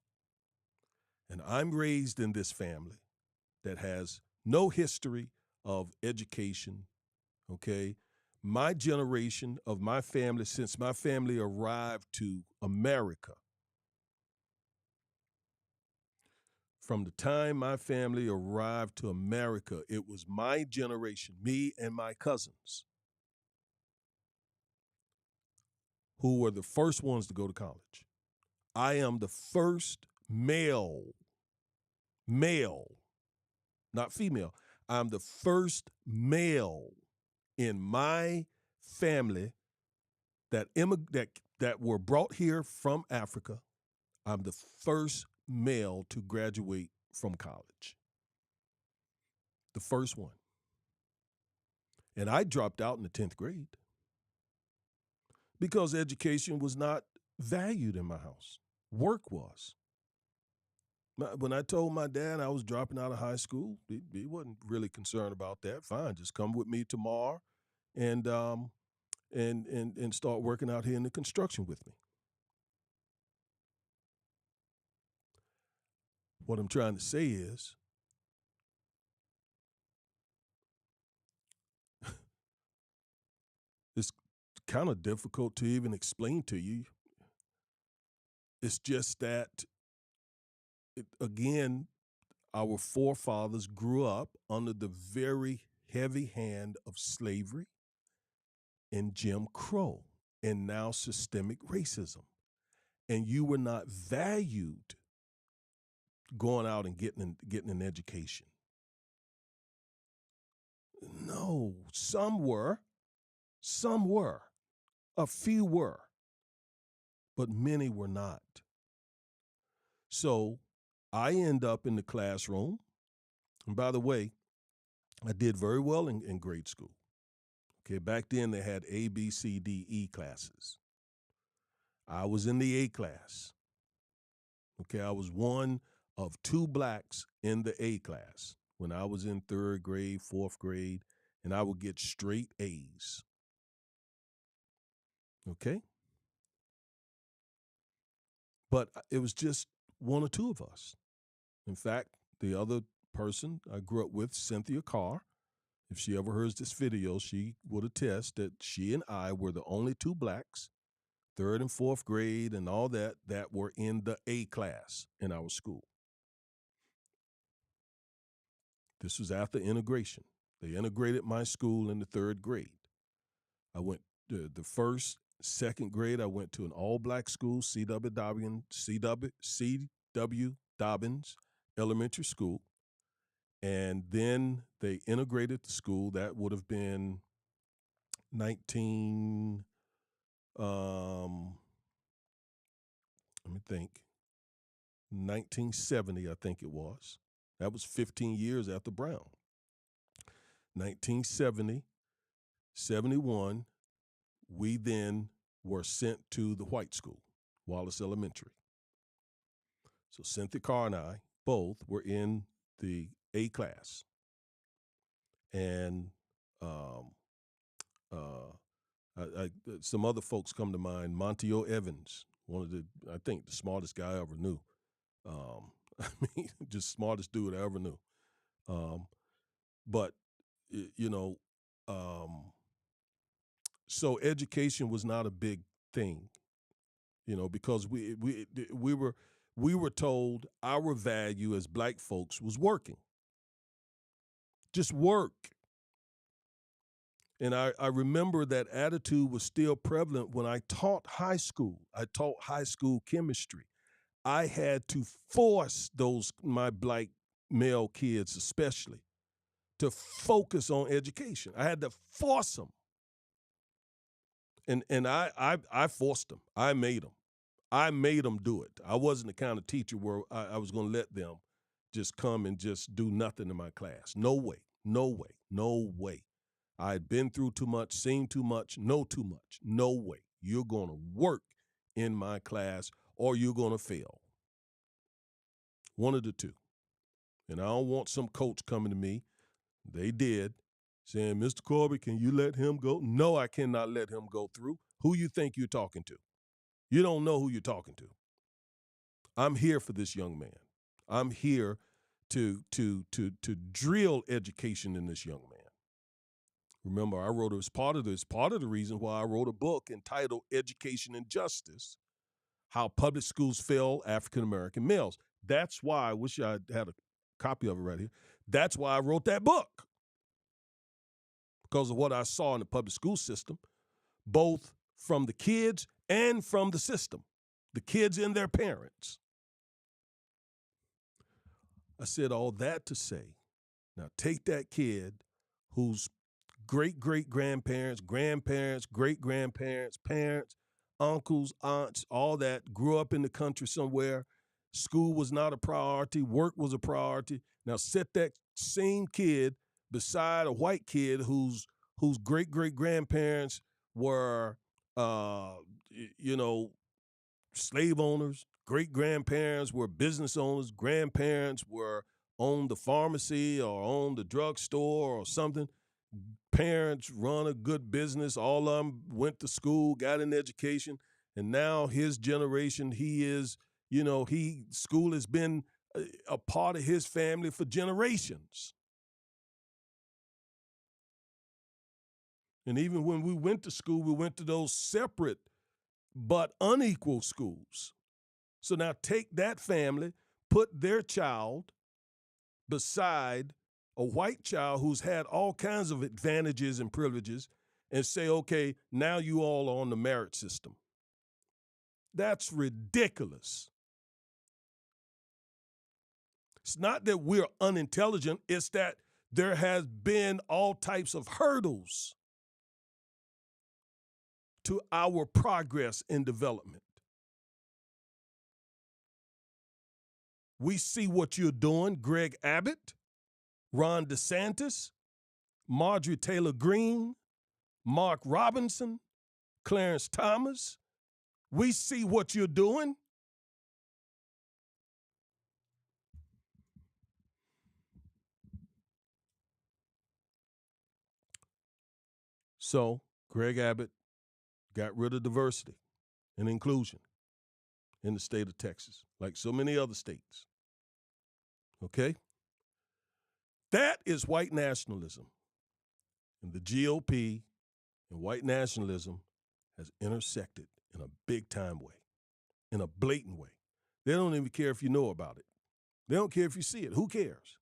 And I'm raised in this family that has no history of education, okay? My generation of my family, since my family arrived to America, from the time my family arrived to America, it was my generation, me and my cousins, who were the first ones to go to college. I am the first male, not female. I'm the first male in my family that were brought here from Africa. I'm the first male to graduate from college. The first one. And I dropped out in the 10th grade because education was not valued in my house. Work was. When I told my dad I was dropping out of high school, he wasn't really concerned about that. Fine, just come with me tomorrow and start working out here in the construction with me. What I'm trying to say is it's kind of difficult to even explain to you. It's just that, again, our forefathers grew up under the very heavy hand of slavery and Jim Crow and now systemic racism. And you were not valued going out and getting an education. No, some were, a few were, but many were not. So I end up in the classroom. And by the way, I did very well in grade school. Okay, back then they had A, B, C, D, E classes. I was in the A class. Okay, I was one of two blacks in the A class when I was in third grade, fourth grade, and I would get straight A's. Okay? But it was just one or two of us. In fact, the other person I grew up with, Cynthia Carr, if she ever hears this video, she would attest that she and I were the only two blacks, third and fourth grade and all that were in the A class in our school. This was after integration. They integrated my school in the third grade. I went the first, second grade, I went to an all-black school, C.W. Dobbins Elementary School. And then they integrated the school. That would have been 1970, I think it was. That was 15 years after Brown. 1970, 71, we then were sent to the white school, Wallace Elementary. So Cynthia Carr and I both were in the A class. And some other folks come to mind. Monty Evans, I think the smartest guy I ever knew. I mean, just smartest dude I ever knew. But, so education was not a big thing, because we were told our value as black folks was working. Just work. And I remember that attitude was still prevalent when I taught high school. I taught high school chemistry. I had to force my black male kids especially to focus on education. I had to force them. And I forced them. I made them. I made them do it. I wasn't the kind of teacher where I was going to let them just come and just do nothing in my class. No way. No way. No way. I had been through too much, seen too much, know too much. No way. You're going to work in my class or you're going to fail. One of the two. And I don't want some coach coming to me. They did. Saying, Mr. Corby, can you let him go? No, I cannot let him go through. Who you think you're talking to? You don't know who you're talking to. I'm here for this young man. I'm here to drill education in this young man. Remember, I wrote part of the reason why I wrote a book entitled Education and Justice, How Public Schools Fail African-American Males. That's why I wish I had a copy of it right here. That's why I wrote that book. Because of what I saw in the public school system, both from the kids and from the system, the kids and their parents. I said all that to say, now take that kid whose great-great-grandparents, grandparents, great-grandparents, parents, uncles, aunts, all that, grew up in the country somewhere. School was not a priority. Work was a priority. Now set that same kid beside a white kid whose great-great-grandparents were, slave owners. Great-grandparents were business owners. Grandparents owned the pharmacy or owned the drugstore or something. Parents run a good business. All of them went to school, got an education, and now his generation, school has been a part of his family for generations. And even when we went to school, we went to those separate but unequal schools. So now take that family, put their child beside a white child who's had all kinds of advantages and privileges and say, okay, now you all are on the merit system. That's ridiculous. It's not that we're unintelligent, it's that there has been all types of hurdles to our progress in development. We see what you're doing, Greg Abbott, Ron DeSantis, Marjorie Taylor Greene, Mark Robinson, Clarence Thomas. We see what you're doing. So Greg Abbott got rid of diversity and inclusion in the state of Texas, like so many other states. Okay? That is white nationalism. And the GOP and white nationalism has intersected in a big time way, in a blatant way. They don't even care if you know about it. They don't care if you see it. Who cares?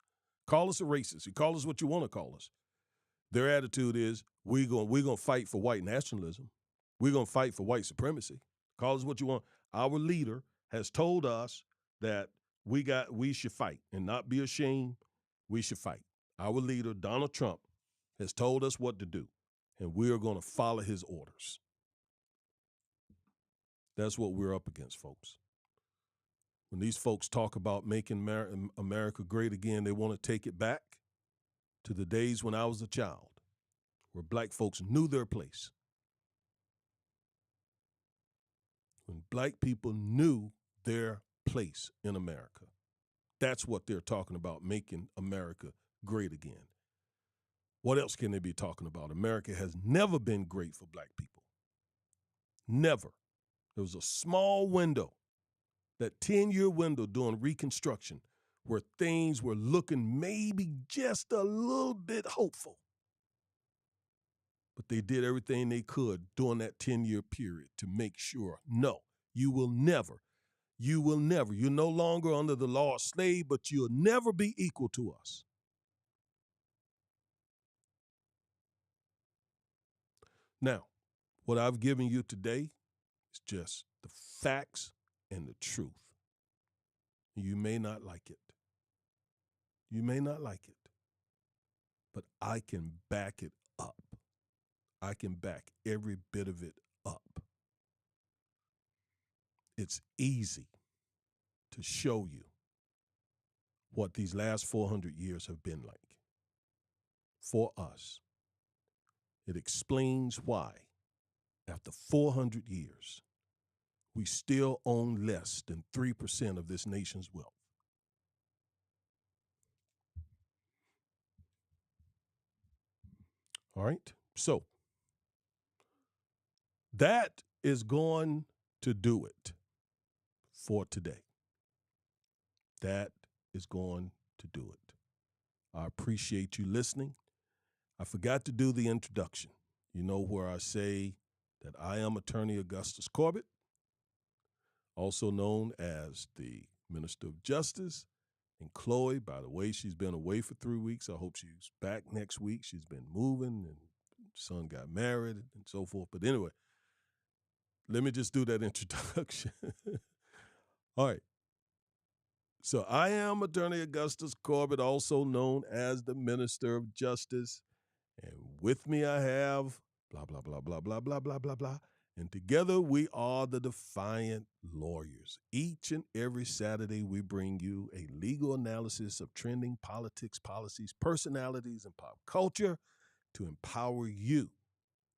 Call us a racist. You call us what you want to call us. Their attitude is, we're gonna fight for white nationalism. We're going to fight for white supremacy. Call us what you want. Our leader has told us that we should fight and not be ashamed. We should fight. Our leader, Donald Trump, has told us what to do, and we are going to follow his orders. That's what we're up against, folks. When these folks talk about making America great again, they want to take it back to the days when I was a child, where black folks knew their place. When black people knew their place in America. That's what they're talking about, making America great again. What else can they be talking about? America has never been great for black people. Never. There was a small window, that 10-year window during Reconstruction, where things were looking maybe just a little bit hopeful. But they did everything they could during that 10-year period to make sure, no, you will never. You're no longer under the law of slave, but you'll never be equal to us. Now, what I've given you today is just the facts and the truth. You may not like it. You may not like it. But I can back it up. I can back every bit of it up. It's easy to show you what these last 400 years have been like for us. It explains why, after 400 years, we still own less than 3% of this nation's wealth. All right? So, that is going to do it for today. That is going to do it. I appreciate you listening. I forgot to do the introduction. You know, where I say that I am Attorney Augustus Corbett, also known as the Minister of Justice. And Chloe, by the way, she's been away for 3 weeks. I hope she's back next week. She's been moving, and son got married and so forth. But anyway, let me just do that introduction. All right. So I am Attorney Augustus Corbett, also known as the Minister of Justice. And with me I have blah, blah, blah, blah, blah, blah, blah, blah, blah. And together we are the Defiant Lawyers. Each and every Saturday we bring you a legal analysis of trending politics, policies, personalities, and pop culture to empower you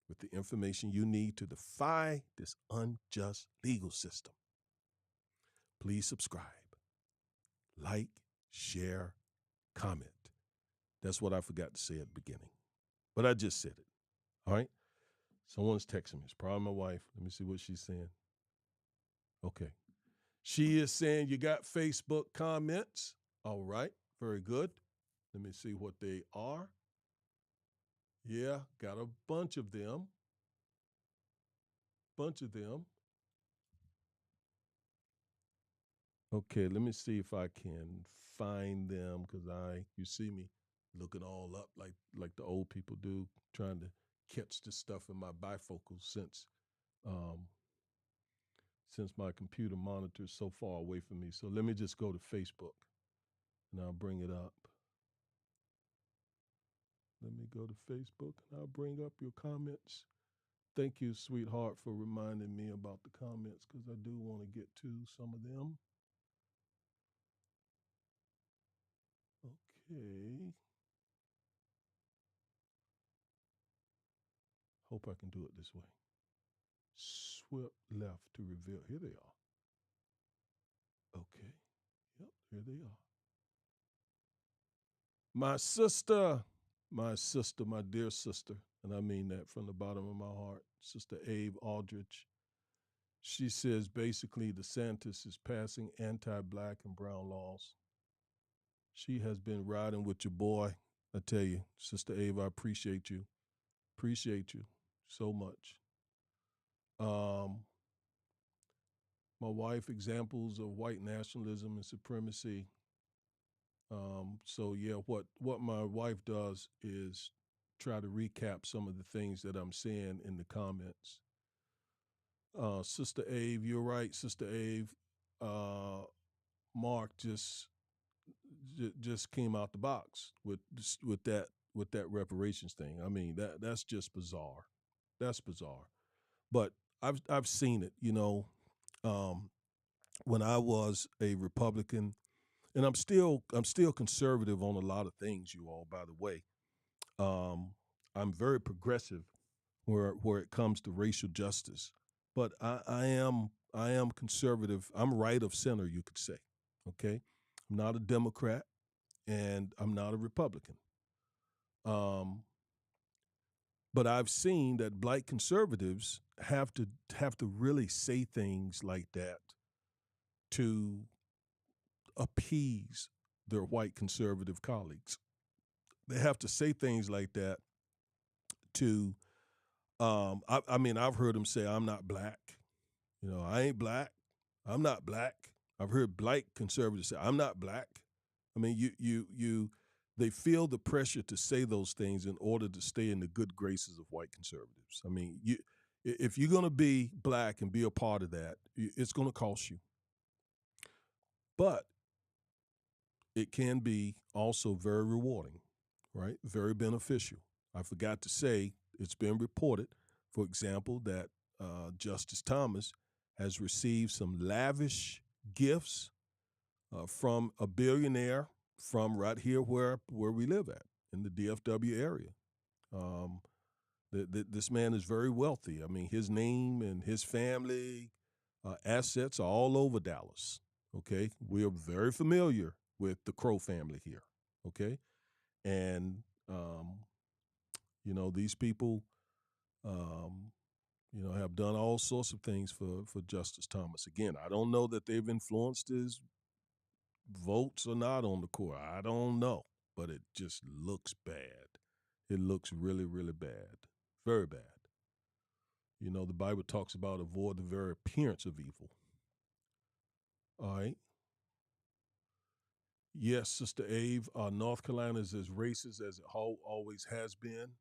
with the information you need to defy this unjust legal system. Please subscribe, like, share, comment. That's what I forgot to say at the beginning, but I just said it. All right? Someone's texting me. It's probably my wife. Let me see what she's saying. Okay. She is saying you got Facebook comments. All right, very good. Let me see what they are. Yeah, got a bunch of them. Bunch of them. Okay, let me see if I can find them because you see me looking all up like the old people do, trying to catch the stuff in my bifocals um, since my computer monitor is so far away from me. So let me just go to Facebook and I'll bring it up. Let me go to Facebook and I'll bring up your comments. Thank you, sweetheart, for reminding me about the comments because I do want to get to some of them. Okay. Hope I can do it this way. Swipe left to reveal. Here they are. Okay. Yep, here they are. My sister, my dear sister, and I mean that from the bottom of my heart, Sister Abe Aldrich. She says basically DeSantis is passing anti-black and brown laws. She has been riding with your boy. I tell you, Sister Abe, I appreciate you. Appreciate you so much. My wife, examples of white nationalism and supremacy. So yeah, what my wife does is try to recap some of the things that I'm seeing in the comments. Sister Ave, you're right, Sister Ave. Mark just came out the box with that reparations thing. I mean that's just bizarre. That's bizarre. But I've seen it. Um, when I was a Republican, and I'm still conservative on a lot of things. You all, by the way, I'm very progressive where it comes to racial justice, but I am conservative. I'm right of center, you could say. Okay, I'm not a Democrat, and I'm not a Republican. Um, but I've seen that black conservatives have to really say things like that to appease their white conservative colleagues. They have to say things like that to I mean, I've heard them say I'm not black. I ain't black. I'm not black. I've heard black conservatives say I'm not black. I mean, they feel the pressure to say those things in order to stay in the good graces of white conservatives. I mean, if you're going to be black and be a part of that, it's going to cost you. But it can be also very rewarding, right? Very beneficial. I forgot to say, it's been reported, for example, that Justice Thomas has received some lavish gifts from a billionaire from right here where we live at in the DFW area. Um, this man is very wealthy. I mean, his name and his family assets are all over Dallas. Okay, we are very familiar with the Crow family here. Okay, and these people, have done all sorts of things for Justice Thomas. Again, I don't know that they've influenced his votes or not on the court. I don't know, but it just looks bad. It looks really, really bad, very bad. The Bible talks about avoid the very appearance of evil. All right. Yes, Sister Ave, North Carolina is as racist as it always has been.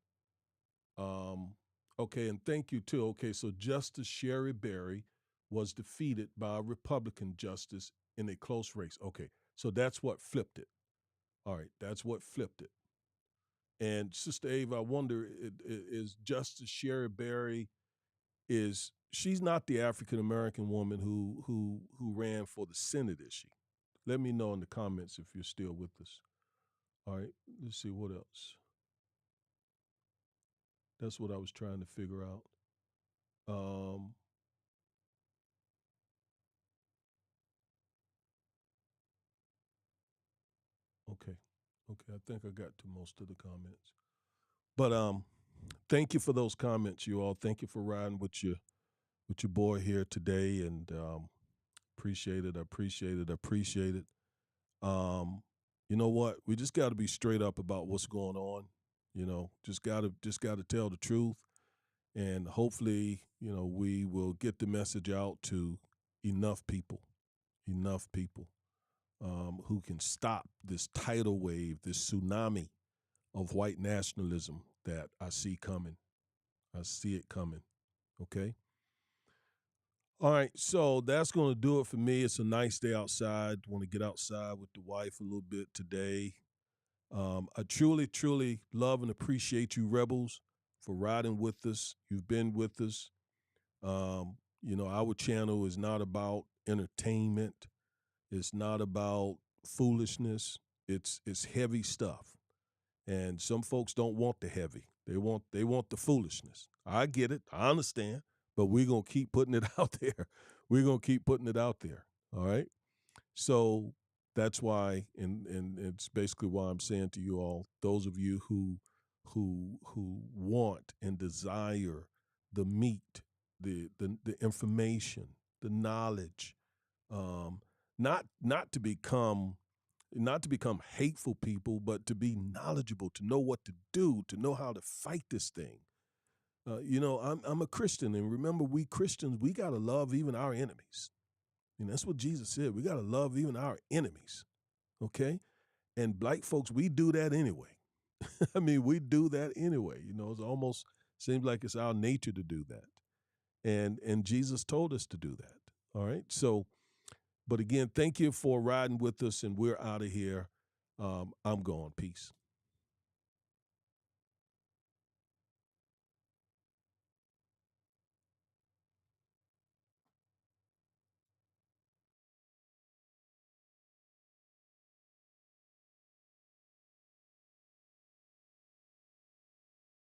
Okay, and thank you too. Okay, so Justice Sherry Berry was defeated by a Republican justice in a close race. Okay, so that's what flipped it. All right, that's what flipped it. And Sister Ave, I wonder, is Justice Sherry Berry, she's not the African American woman who ran for the Senate, is she? Let me know in the comments if you're still with us. All right, let's see what else. That's what I was trying to figure out. Um, okay, I think I got to most of the comments. But thank you for those comments, you all. Thank you for riding with your boy here today, and appreciate it. I appreciate it. I appreciate it. You know what? We just got to be straight up about what's going on. Just gotta tell the truth, and hopefully, we will get the message out to enough people, who can stop this tidal wave, this tsunami of white nationalism that I see coming. I see it coming. Okay. All right, so that's going to do it for me. It's a nice day outside. Want to get outside with the wife a little bit today. I truly, truly love and appreciate you, Rebels, for riding with us. You've been with us. Our channel is not about entertainment. It's not about foolishness. It's heavy stuff. And some folks don't want the heavy. They want the foolishness. I get it. I understand. But we're going to keep putting it out there. We're going to keep putting it out there. All right? So that's why, and it's basically why I'm saying to you all, those of you who want and desire the meat, the information, the knowledge, not to become hateful people, but to be knowledgeable, to know what to do, to know how to fight this thing. I'm a Christian, and remember, we Christians, we got to love even our enemies. And that's what Jesus said. We got to love even our enemies, okay? And black folks, we do that anyway. I mean, we do that anyway. It almost seems like it's our nature to do that. And Jesus told us to do that, all right? So, but again, thank you for riding with us, and we're out of here. I'm gone. Peace.